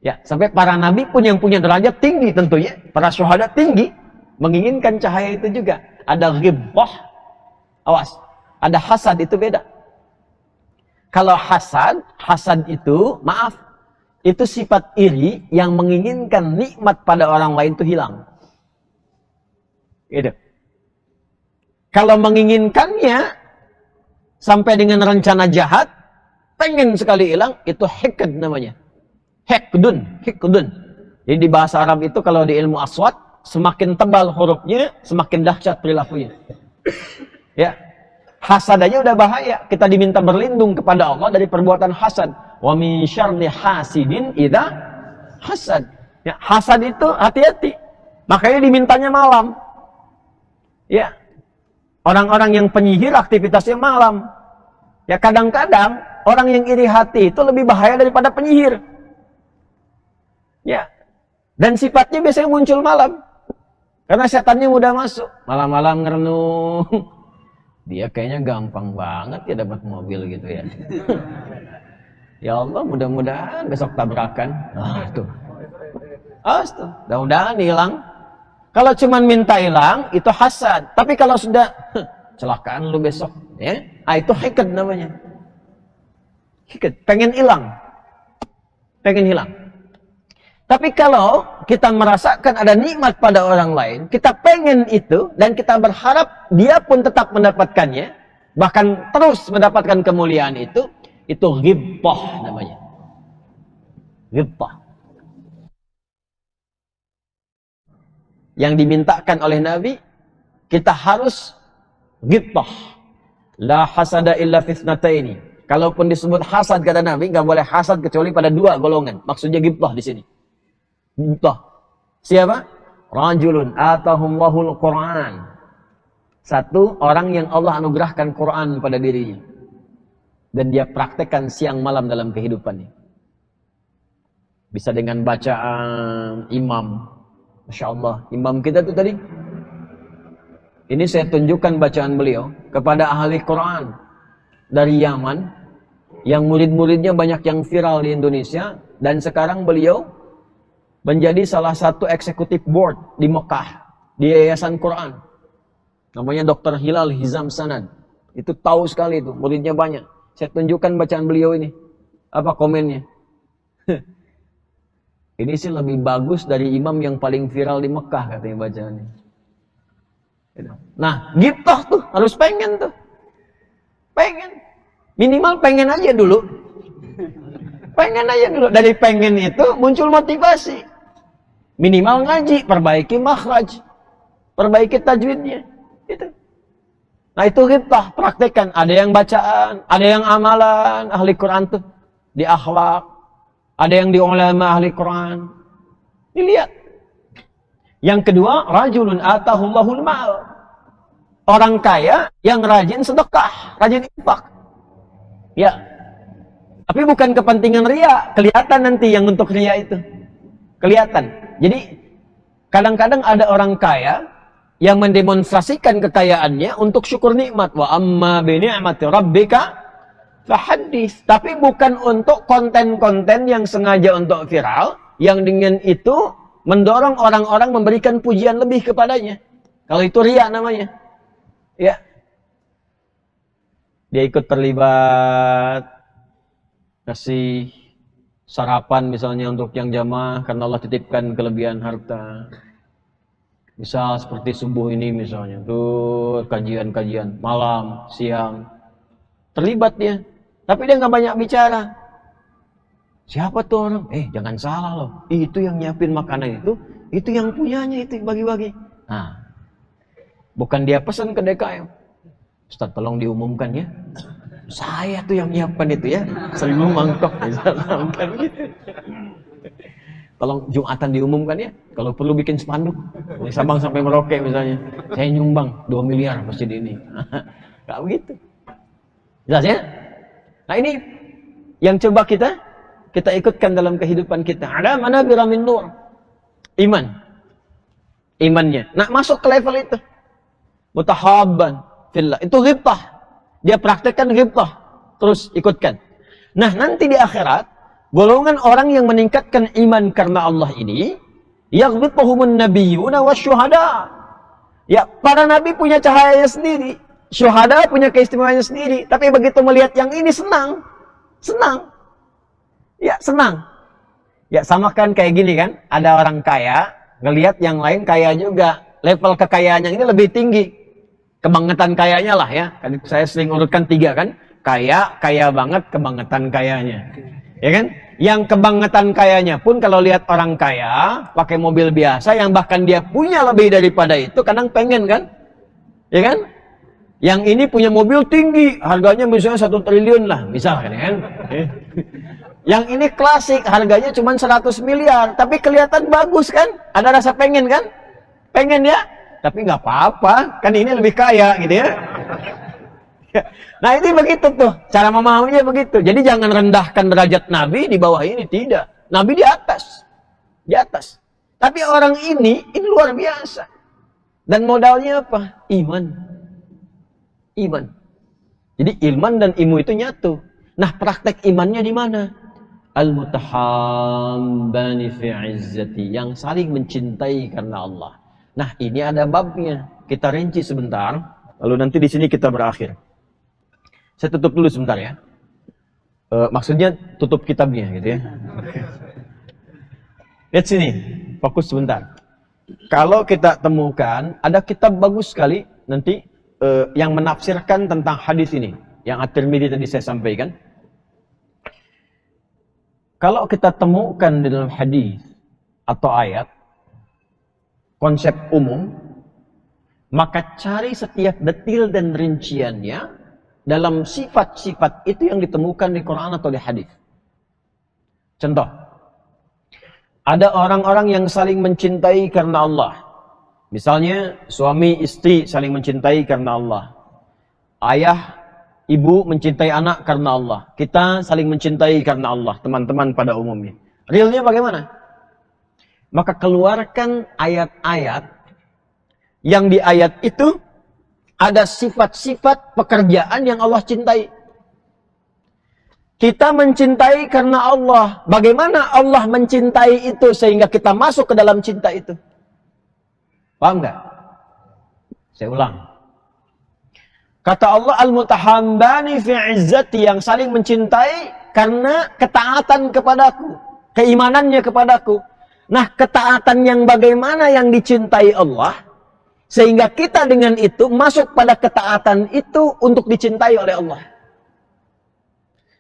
Ya, sampai para nabi pun yang punya derajat tinggi tentunya, para syuhada tinggi, menginginkan cahaya itu juga. Ada ghibah. Awas. Ada hasad, itu beda. Kalau hasad itu, maaf, itu sifat iri yang menginginkan nikmat pada orang lain itu hilang. Gitu. Kalau menginginkannya sampai dengan rencana jahat, pengen sekali hilang, itu hikd namanya. Hikdun. Jadi di bahasa Arab itu kalau di ilmu aswad, semakin tebal hurufnya, semakin dahsyat perilakunya. Ya. Hasad aja udah bahaya. Kita diminta berlindung kepada Allah dari perbuatan hasad. Wa min syarri hasidin idza hasad. Ya, hasad itu hati-hati. Makanya dimintanya malam. Ya. Orang-orang yang penyihir aktivitasnya malam. Ya, kadang-kadang orang yang iri hati itu lebih bahaya daripada penyihir. Ya. Dan sifatnya biasanya muncul malam. Karena setannya mudah masuk. Malam-malam ngerenung. Dia kayaknya gampang banget ya dapat mobil gitu ya. Ya Allah, mudah-mudahan besok tabrakan. Ah, tuh. Astaga, mudah-mudahan hilang. Kalau cuman minta hilang, itu hasad. Tapi kalau sudah, celakaan lu besok, ya, itu hikad namanya. Hikad, pengen hilang. Pengen hilang. Tapi kalau kita merasakan ada nikmat pada orang lain, kita pengen itu, dan kita berharap dia pun tetap mendapatkannya, bahkan terus mendapatkan kemuliaan itu ghibthah namanya. Ghibthah. Yang dimintakan oleh Nabi, kita harus ghibthah. La hasada illa fitnataini. Kalaupun disebut hasad kata Nabi, nggak boleh hasad kecuali pada dua golongan. Maksudnya ghibthah di sini. Ghibthah. Siapa? Rajulun atahumllahul Qur'an. Satu orang yang Allah anugerahkan Quran pada dirinya. Dan dia praktekkan siang malam dalam kehidupannya. Bisa dengan bacaan imam. Masya Allah, imam kita tuh tadi. Ini saya tunjukkan bacaan beliau kepada ahli Quran dari Yaman, yang murid-muridnya banyak yang viral di Indonesia, dan sekarang beliau menjadi salah satu eksekutif board di Mekah, di Yayasan Quran. Namanya Dr. Hilal Hizam Sanad. Itu tahu sekali itu, muridnya banyak. Saya tunjukkan bacaan beliau ini. Apa komennya? Ini sih lebih bagus dari imam yang paling viral di Mekah, katanya bacaannya. Nah, ghibthah tuh, harus pengen tuh. Pengen. Minimal pengen aja dulu. Pengen aja dulu. Dari pengen itu muncul motivasi. Minimal ngaji, perbaiki makhraj. Perbaiki tajwidnya. Itu. Nah itu ghibthah, praktekkan. Ada yang bacaan, ada yang amalan, ahli Quran tuh. Di akhlak. Ada yang di ulama ahli Quran. Dilihat. Yang kedua, rajulun atahullahul mal. Orang kaya yang rajin sedekah, rajin infak. Ya. Tapi bukan kepentingan ria, kelihatan nanti yang untuk ria itu. Kelihatan. Jadi kadang-kadang ada orang kaya yang mendemonstrasikan kekayaannya untuk syukur nikmat. Wa amma bi ni'mati rabbika fahadis. Tapi bukan untuk konten-konten yang sengaja untuk viral, yang dengan itu mendorong orang-orang memberikan pujian lebih kepadanya. Kalau itu riya namanya. Ya. Dia ikut terlibat, kasih sarapan misalnya untuk yang jamaah karena Allah titipkan kelebihan harta. Misal seperti subuh ini misalnya, tuh kajian-kajian malam, siang. Terlibat dia. Tapi dia nggak banyak bicara. Siapa tuh orang? Jangan salah loh. Itu yang nyiapin makanan itu yang punyanya itu bagi-bagi. Nah, bukan dia pesan ke DKM. Ustaz tolong diumumkan ya. Saya tuh yang nyiapkan itu ya. 1000 mangkok misalkan gitu. Tolong Jumatan diumumkan ya. Kalau perlu bikin spanduk. Dari Sabang sampai Merauke misalnya. Saya nyumbang 2 miliar masjid ini. Gak begitu. Jelas ya? Nah ini yang coba kita ikutkan dalam kehidupan kita. Ada mana biramin nur. Iman. Imannya. Nah masuk ke level itu. Mutahabban fillah. Itu ghibthah. Dia praktekkan ghibthah. Terus ikutkan. Nah nanti di akhirat, golongan orang yang meningkatkan iman karena Allah ini, yaghbituhumun nabiyyuna wasyuhada. Ya, para nabi punya cahayanya sendiri. Syuhada punya keistimewaannya sendiri. Tapi begitu melihat yang ini senang. Senang. Ya, senang. Ya, sama kan kayak gini kan. Ada orang kaya, ngelihat yang lain kaya juga. Level kekayaannya ini lebih tinggi. Kebangetan kayanya lah ya. Kan saya sering urutkan 3 kan. Kaya banget, kebangetan kayanya. Ya kan? Yang kebangetan kayanya pun kalau lihat orang kaya, pakai mobil biasa, yang bahkan dia punya lebih daripada itu, kadang pengen kan? Ya kan? Yang ini punya mobil tinggi, harganya misalnya 1 triliun lah, misalkan kan. Yang ini klasik, harganya cuma 100 miliar, tapi kelihatan bagus kan? Ada rasa pengen kan? Pengen ya? Tapi nggak apa-apa, kan ini lebih kaya gitu ya. Nah ini begitu tuh, cara memahaminya begitu. Jadi jangan rendahkan derajat Nabi di bawah ini, tidak. Nabi di atas. Di atas. Tapi orang ini luar biasa. Dan modalnya apa? Iman. Iman. Jadi iman dan ilmu itu nyatu. Nah, praktek imannya di mana? Al-mutahabbani fi izzati, yang saling mencintai karena Allah. Nah, ini ada babnya. Kita rinci sebentar, lalu nanti di sini kita berakhir. Saya tutup dulu sebentar ya. Maksudnya tutup kitabnya gitu ya. Lihat sini, fokus sebentar. Kalau kita temukan, ada kitab bagus sekali nanti yang menafsirkan tentang hadis ini, yang At-Tirmidzi tadi saya sampaikan. Kalau kita temukan di dalam hadis atau ayat konsep umum, maka cari setiap detil dan rinciannya dalam sifat-sifat itu yang ditemukan di Quran atau di hadis. Contoh, ada orang-orang yang saling mencintai karena Allah. Misalnya suami istri saling mencintai karena Allah. Ayah ibu mencintai anak karena Allah. Kita saling mencintai karena Allah, teman-teman pada umumnya. Realnya bagaimana? Maka keluarkan ayat-ayat yang di ayat itu ada sifat-sifat pekerjaan yang Allah cintai. Kita mencintai karena Allah. Bagaimana Allah mencintai itu sehingga kita masuk ke dalam cinta itu? Paham nggak? Saya ulang. Kata Allah, al-mutahabbani fi izzati, yang saling mencintai karena ketaatan kepadaku, keimanannya kepadaku. Nah, ketaatan yang bagaimana yang dicintai Allah, sehingga kita dengan itu masuk pada ketaatan itu untuk dicintai oleh Allah.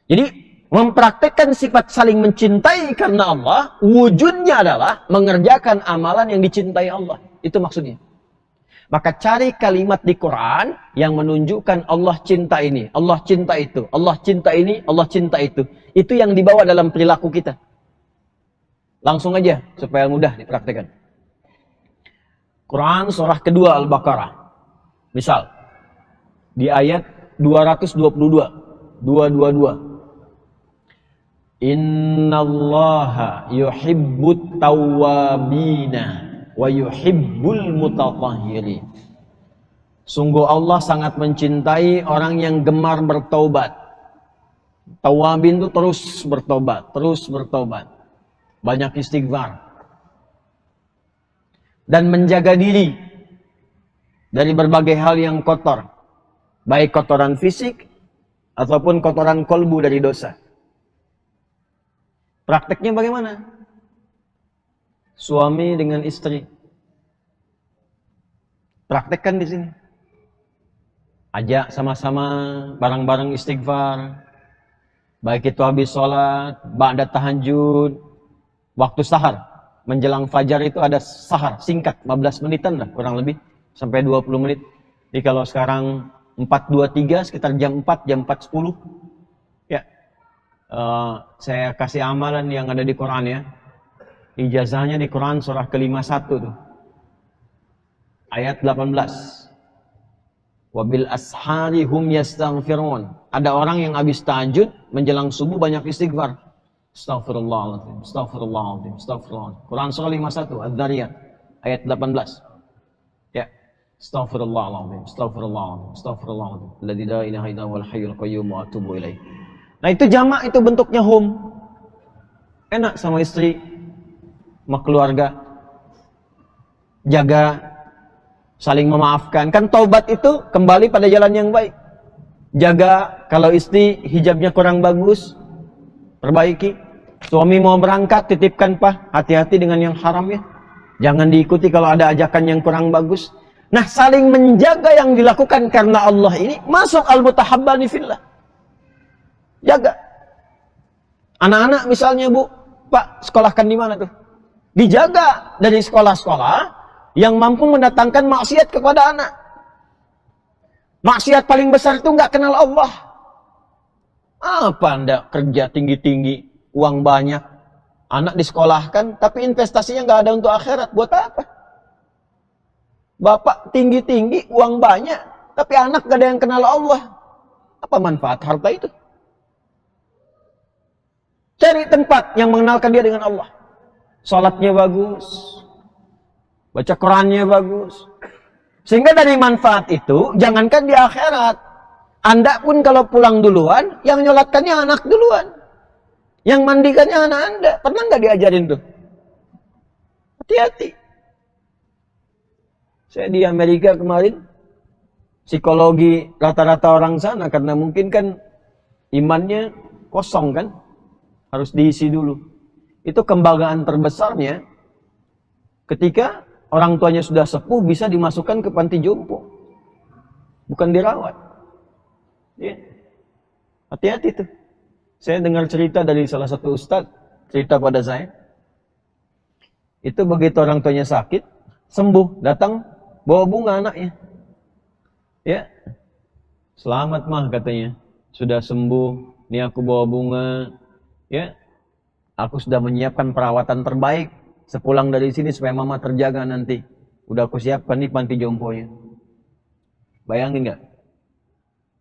Jadi, mempraktekkan sifat saling mencintai karena Allah, wujudnya adalah mengerjakan amalan yang dicintai Allah. Itu maksudnya. Maka cari kalimat di Quran yang menunjukkan Allah cinta ini, Allah cinta itu, Allah cinta ini, Allah cinta itu. Itu yang dibawa dalam perilaku kita. Langsung aja supaya mudah dipraktikkan. Quran surah kedua Al-Baqarah. Misal di ayat 222, 222. Innallaha yuhibbut tawwabina wa yuhibbul mutatahhirin. Sungguh Allah sangat mencintai orang yang gemar bertaubat. Tawabin itu terus bertobat, terus bertobat. Banyak istighfar. Dan menjaga diri dari berbagai hal yang kotor. Baik kotoran fisik ataupun kotoran kolbu dari dosa. Prakteknya bagaimana? Suami dengan istri. Praktekkan di sini. Ajak sama-sama bareng-bareng istighfar. Baik itu habis sholat, ba'da tahajud, waktu sahar. Menjelang fajar itu ada sahar, singkat, 15 menitan lah kurang lebih. Sampai 20 menit. Jadi kalau sekarang 4.23 sekitar jam 4, jam 4.10. Ya, saya kasih amalan yang ada di Quran ya. Ijazahnya di Quran surah ke-51 tuh. Ayat 18. Wabil ashari hum yastaghfirun. Ada orang yang habis tahajud menjelang subuh banyak istighfar. Astaghfirullahaladzim, astaghfirullahaladzim, astaghfirullahaladzim. Quran surah 51 Adz-Dzariyat ayat 18. Ya. Astaghfirullahaladzim, astaghfirullahaladzim, astaghfirullahaladzim. Alladzi la ilaha illa huwal hayyul qayyum wa atubu ilaih. Nah, itu jamak, itu bentuknya hum. Enak sama istri, sama keluarga, jaga, saling memaafkan. Kan taubat itu kembali pada jalan yang baik. Jaga, kalau istri hijabnya kurang bagus, perbaiki. Suami mau berangkat, titipkan Pak, hati-hati dengan yang haram ya. Jangan diikuti kalau ada ajakan yang kurang bagus. Nah, saling menjaga yang dilakukan karena Allah ini masuk al-mutahabbani fillah. Jaga. Anak-anak misalnya Bu, Pak, sekolahkan di mana tuh? Dijaga dari sekolah-sekolah yang mampu mendatangkan maksiat kepada anak. Maksiat paling besar itu nggak kenal Allah. Apa Anda kerja tinggi-tinggi, uang banyak, anak disekolahkan, tapi investasinya nggak ada untuk akhirat, buat apa? Bapak tinggi-tinggi, uang banyak, tapi anak nggak ada yang kenal Allah. Apa manfaat harta itu? Cari tempat yang mengenalkan dia dengan Allah. Salatnya bagus, baca Qurannya bagus. Sehingga dari manfaat itu, jangankan di akhirat. Anda pun kalau pulang duluan, yang nyolatkannya anak duluan. Yang mandikannya anak Anda. Pernah nggak diajarin tuh? Hati-hati. Saya di Amerika kemarin, psikologi rata-rata orang sana, karena mungkin kan imannya kosong kan, harus diisi dulu. Itu kebanggaan terbesarnya ketika orang tuanya sudah sepuh bisa dimasukkan ke panti jompo, bukan dirawat. Ya. Hati-hati tuh. Saya dengar cerita dari salah satu ustadz, cerita pada saya. Itu begitu orang tuanya sakit, sembuh, datang bawa bunga anaknya. Ya. Selamat mah katanya. Sudah sembuh, ini aku bawa bunga. Ya. Aku sudah menyiapkan perawatan terbaik sepulang dari sini supaya mama terjaga nanti. Udah aku siapkan nih panti jomponya. Bayangin nggak?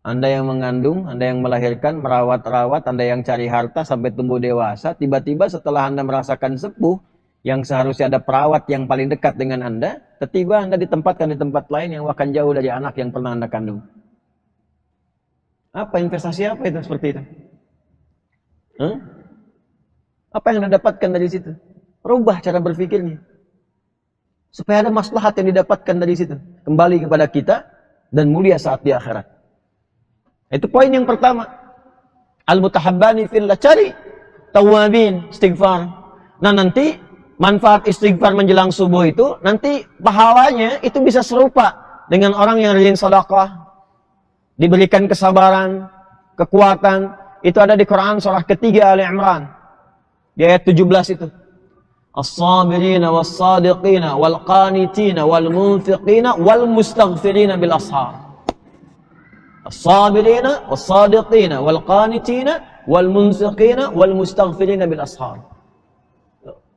Anda yang mengandung, Anda yang melahirkan, merawat-rawat, Anda yang cari harta sampai tumbuh dewasa, tiba-tiba setelah Anda merasakan sepuh, yang seharusnya ada perawat yang paling dekat dengan Anda, tiba-tiba Anda ditempatkan di tempat lain yang akan jauh dari anak yang pernah Anda kandung. Apa investasi apa itu seperti itu? Apa yang Anda dapatkan dari situ? Rubah cara berpikirnya. Supaya ada maslahat yang didapatkan dari situ. Kembali kepada kita dan mulia saat di akhirat. Itu poin yang pertama. Al-mutahabbani fillah, cari tawabin, istighfar. Nah nanti manfaat istighfar menjelang subuh itu, nanti pahalanya itu bisa serupa dengan orang yang rajin sedekah, diberikan kesabaran, kekuatan. Itu ada di Quran surah ketiga Ali Imran. Di ayat 17 itu. As-sabirina was-sadiqina wal-qanitina wal-munfiqina wal-mustaghfirina bil ashar. As-sabirina was-sadiqina wal-qanitina wal-munfiqina wal-mustaghfirina bil ashar.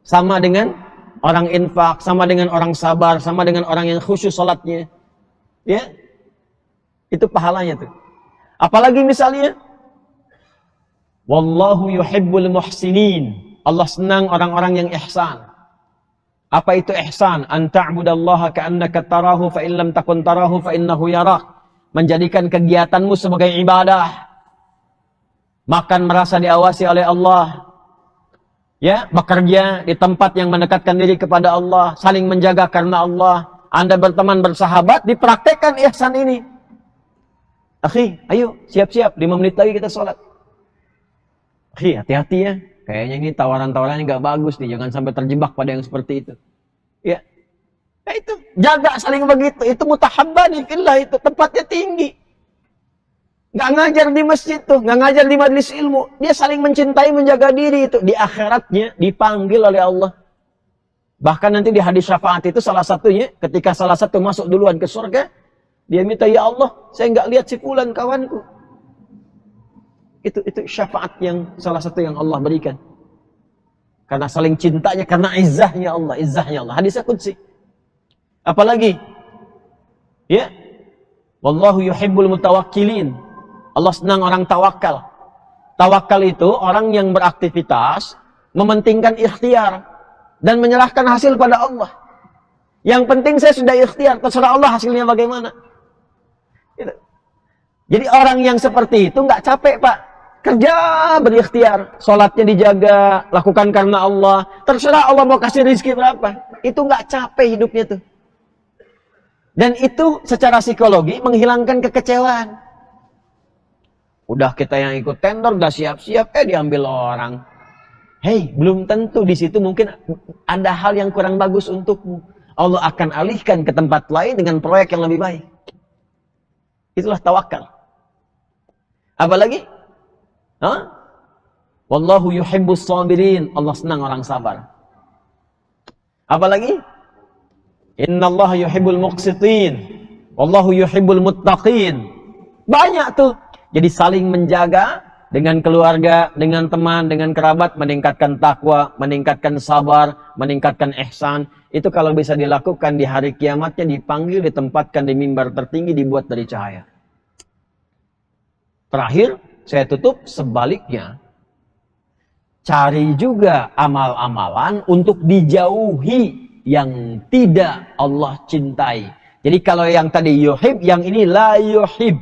Sama dengan orang infak, sama dengan orang sabar, sama dengan orang yang khusyuk salatnya. Ya. Itu pahalanya tuh. Apalagi misalnya wallahu yuhibbul muhsinin. Allah senang orang-orang yang ihsan. Apa itu ihsan? An ta'budallaha ka'annaka tarahu fa in lam takun tarahu fa innahu yarak. Menjadikan kegiatanmu sebagai ibadah. Makan merasa diawasi oleh Allah. Ya, bekerja di tempat yang mendekatkan diri kepada Allah, saling menjaga karena Allah. Anda berteman bersahabat, dipraktekkan ihsan ini. Akhi, ayo siap-siap 5 menit lagi kita sholat. Akhi, hati-hati ya. Kayaknya ini tawaran-tawarannya nggak bagus nih. Jangan sampai terjebak pada yang seperti itu. Ya. Nah, itu jaga saling begitu. Itu mutahabbani fillah, itu tempatnya tinggi. Nggak ngajar di masjid tuh, nggak ngajar di majelis ilmu. Dia saling mencintai, menjaga diri itu. Di akhiratnya dipanggil oleh Allah. Bahkan nanti di hadis syafaat itu salah satunya, ketika salah satu masuk duluan ke surga, dia minta, ya Allah, saya nggak lihat si fulan kawanku. Itu syafaat yang salah satu yang Allah berikan. Karena saling cintanya, karena izzahnya Allah, hadisnya qudsi. Apalagi? Ya. Wallahu yuhibbul mutawakkilin. Allah senang orang tawakal. Tawakal itu orang yang beraktivitas, mementingkan ikhtiar dan menyerahkan hasil pada Allah. Yang penting saya sudah ikhtiar, terserah Allah hasilnya bagaimana. Gitu. Jadi orang yang seperti itu nggak capek, Pak. Kerja berikhtiar, sholatnya dijaga, lakukan karena Allah. Terserah Allah mau kasih rezeki berapa. Itu nggak capek hidupnya tuh. Dan itu secara psikologi menghilangkan kekecewaan. Udah kita yang ikut tender, udah siap-siap, diambil orang. Hei, belum tentu di situ mungkin ada hal yang kurang bagus untukmu. Allah akan alihkan ke tempat lain dengan proyek yang lebih baik. Itulah tawakal. Apalagi? Wallahu yuhibbus sabirin. Allah senang orang sabar. Apalagi? Innallaha yuhibbul muqsitin. Wallahu yuhibbul muttaqin. Banyak tuh. Jadi saling menjaga dengan keluarga, dengan teman, dengan kerabat, meningkatkan takwa, meningkatkan sabar, meningkatkan ihsan. Itu kalau bisa dilakukan di hari kiamatnya, dipanggil, ditempatkan di mimbar tertinggi, dibuat dari cahaya. Terakhir, saya tutup sebaliknya. Cari juga amal-amalan untuk dijauhi yang tidak Allah cintai. Jadi kalau yang tadi yuhib, yang ini la yuhib.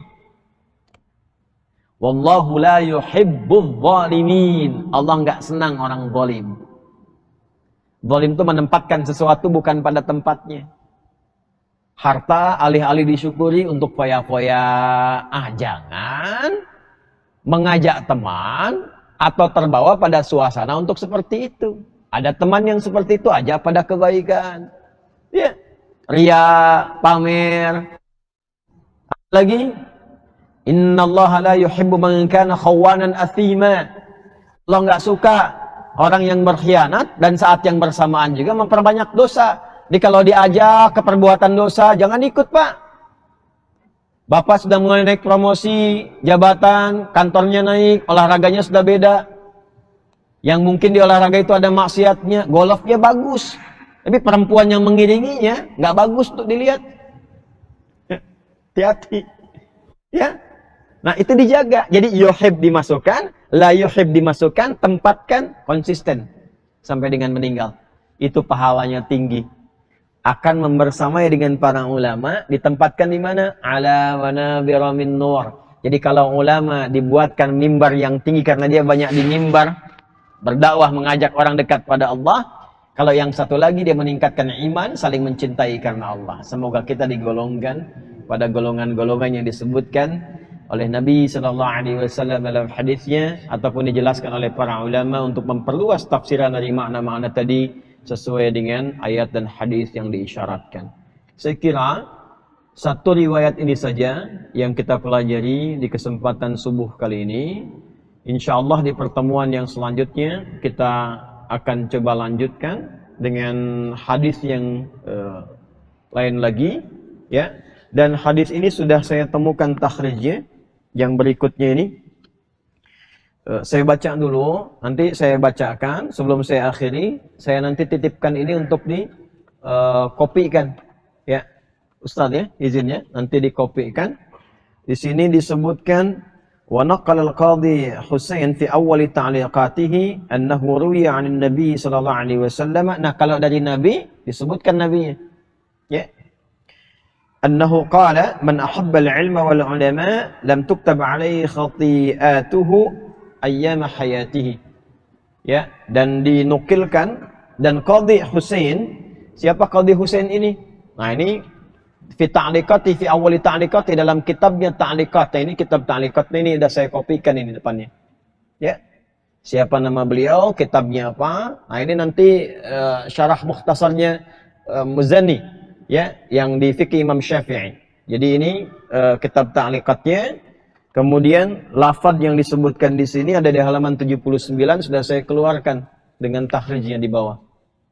Wallahu la yuhibbul zalimin. Allah enggak senang orang zalim. Zalim itu menempatkan sesuatu bukan pada tempatnya. Harta alih-alih disyukuri untuk foya-foya. Jangan mengajak teman atau terbawa pada suasana untuk seperti itu. Ada teman yang seperti itu aja pada kebaikan. Ya, ria, pamer. Lagi, innallaha la yuhibbu man kana khawanan athima. Allah enggak suka orang yang berkhianat dan saat yang bersamaan juga memperbanyak dosa. Jadi kalau diajak ke perbuatan dosa, jangan ikut, Pak. Bapak sudah mulai naik promosi, jabatan, kantornya naik, olahraganya sudah beda. Yang mungkin di olahraga itu ada maksiatnya, golfnya bagus. Tapi perempuan yang mengiringinya, nggak bagus untuk dilihat. Hati-hati. Ya. Nah, itu dijaga. Jadi yuhib dimasukkan, la yuhib dimasukkan, tempatkan, konsisten. Sampai dengan meninggal. Itu pahalanya tinggi. Akan membersamai dengan para ulama, ditempatkan di mana? Ala manabira min nur. Jadi kalau ulama dibuatkan mimbar yang tinggi karena dia banyak di mimbar, berdakwah mengajak orang dekat pada Allah. Kalau yang satu lagi dia meningkatkan iman, saling mencintai karena Allah. Semoga kita digolongkan pada golongan-golongan yang disebutkan oleh Nabi SAW dalam hadisnya ataupun dijelaskan oleh para ulama untuk memperluas tafsiran dari makna-makna tadi sesuai dengan ayat dan hadis yang diisyaratkan. Saya kira satu riwayat ini saja yang kita pelajari di kesempatan subuh kali ini. Insyaallah di pertemuan yang selanjutnya kita akan coba lanjutkan dengan hadis yang lain lagi, ya. Dan hadis ini sudah saya temukan takhrijnya yang berikutnya ini. Saya baca dulu, nanti saya bacakan sebelum saya akhiri. Saya nanti titipkan ini untuk di kopikan, ya, Ustaz ya, izinnya nanti dikopikan. Di sini disebutkan wa naqala al-qadhi Husain fi awal ta'liqatihi annahu ruwiya 'an an-nabi sallallahu alaihi wasallam. Nah, kalau dari Nabi disebutkan nabinya, ya. Annahu qala man ahabba al-'ilma wal 'ulama lam tuktab 'alaihi khati'atuhu ayyama hayatihi. Ya, dan dinukilkan dan Qadhi Husain, siapa Qadhi Husain ini? Nah, ini fi ta'liqati fi awal ta'liqati, dalam kitabnya ta'liqat. Ini kitab ta'liqat ini sudah saya kopikan ini depannya. Ya. Siapa nama beliau, kitabnya apa? Nah, ini nanti syarah mukhtasarnya Muzani, ya, yang di fikih Imam Syafi'i. Jadi ini kitab ta'liqatnya. Kemudian lafaz yang disebutkan di sini ada di halaman 79, sudah saya keluarkan dengan takhrijnya di bawah.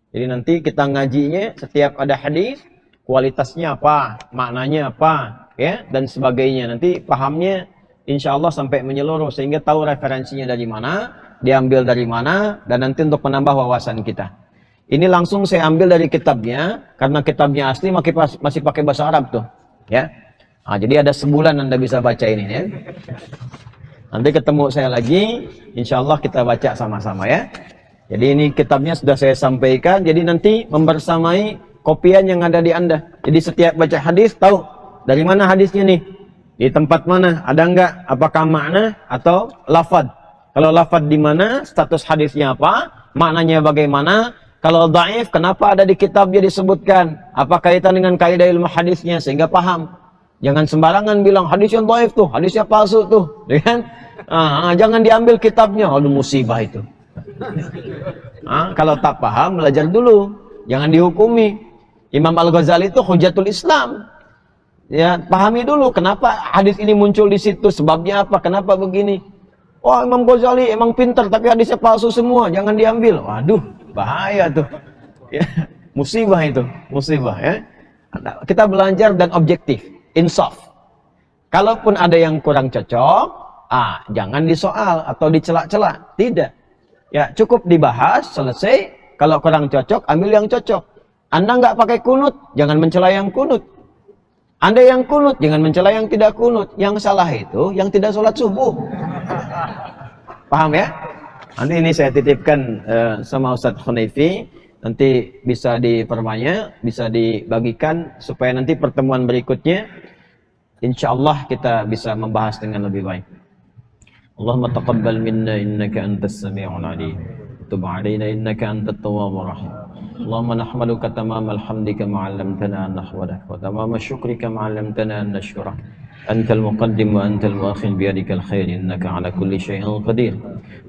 Jadi nanti kita ngajinya setiap ada hadis, kualitasnya apa, maknanya apa, ya, dan sebagainya. Nanti pahamnya insyaallah sampai menyeluruh sehingga tahu referensinya dari mana, diambil dari mana, dan nanti untuk menambah wawasan kita. Ini langsung saya ambil dari kitabnya karena kitabnya asli masih pakai bahasa Arab tuh, ya. Nah, jadi ada sebulan Anda bisa baca ini, ya. Nanti ketemu saya lagi, insya Allah kita baca sama-sama, ya. Jadi ini kitabnya sudah saya sampaikan, jadi nanti membersamai kopian yang ada di Anda. Jadi setiap baca hadis tahu dari mana hadisnya nih, di tempat mana, ada enggak, apakah makna atau lafad. Kalau lafad di mana, status hadisnya apa, maknanya bagaimana. Kalau dhaif, kenapa ada di kitabnya disebutkan, apa kaitan dengan kaidah ilmu hadisnya sehingga paham. Jangan sembarangan bilang hadis yang dhaif tuh, hadisnya palsu tuh, kan? Jangan diambil kitabnya, aduh musibah itu. Kalau tak paham, belajar dulu, jangan dihukumi. Imam Al-Ghazali itu Hujatul Islam. Ya, pahami dulu kenapa hadis ini muncul di situ, sebabnya apa, kenapa begini. Wah, Imam Ghazali emang pintar tapi hadisnya palsu semua, jangan diambil. Waduh, bahaya tuh. Ya, musibah itu, musibah, ya. Kita belajar dan objektif. Insaf. Kalaupun ada yang kurang cocok, jangan disoal atau dicela-cela. Tidak. Ya, cukup dibahas, selesai. Kalau kurang cocok, ambil yang cocok. Anda nggak pakai kunut, jangan mencela yang kunut. Anda yang kunut, jangan mencela yang tidak kunut. Yang salah itu, yang tidak sholat subuh. Paham ya? Nanti ini saya titipkan sama Ustadz Khunaifi. Nanti bisa diperbanyak, bisa dibagikan supaya nanti pertemuan berikutnya insya Allah kita bisa membahas dengan lebih baik. اللهم تقبل منا إنك أنت السميع العليم، تب علينا إنك أنت التواب الرحيم. اللهم نحمدك تمام الحمد كما علمتنا أن نحمدك، وتمام الشكر كما علمتنا أن نشكرك. أنت المقدم وأنت المؤخر بيدك الخير، إنك على كل شيء قدير.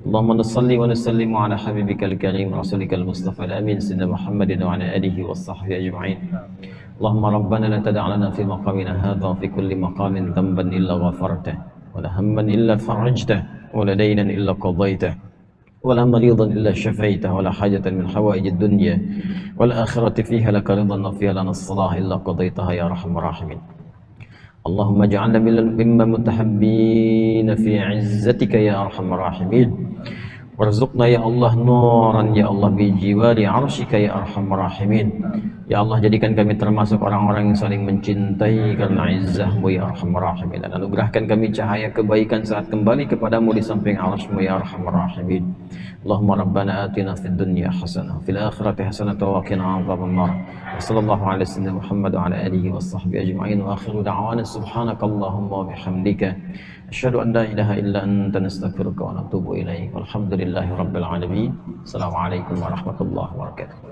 اللهم نصلي ونسلم على حبيبك الكريم رسولك المصطفى الأمين سيدنا محمد وعلى آله وصحبه أجمعين. اللهم ربنا لا تدع لنا في مقامنا هذا وفي كل مقام ذنبا إلا غفرته، ولا هما إلا فرجته، ولا دينا إلا قضيته، ولا مريضا إلا شفيته، ولا حاجة من حوائج الدنيا والآخرة فيها لك رضا وفيها لنا الصلاح إلا قضيتها يا أرحم الراحمين. اللهم اجعلنا ممن متحبين في عزتك يا أرحم الراحمين. Warzuqna ya Allah nuran ya Allah bijiwari arsyika ya arhamar rahimin. Ya Allah, jadikan kami termasuk orang-orang yang saling mencintai karena izzahmu ya arhamar rahimin, dan anugerahkan kami cahaya kebaikan saat kembali kepadamu di samping arasmu ya arhamar rahimin. Allahumma rabbana atina fid dunya hasanah fil akhirati hasanah wa qina adzabannar. Sallallahu ala sayyidina Muhammad wa ala alihi washabbihi ajma'in, wa akhiru da'wana subhanakallahumma wa bihamdika asyhadu an la ilaha illa anta nastaghfiruka wa natubu ilaik. Walhamdulillahi rabbil alamin. Assalamualaikum warahmatullahi wabarakatuh.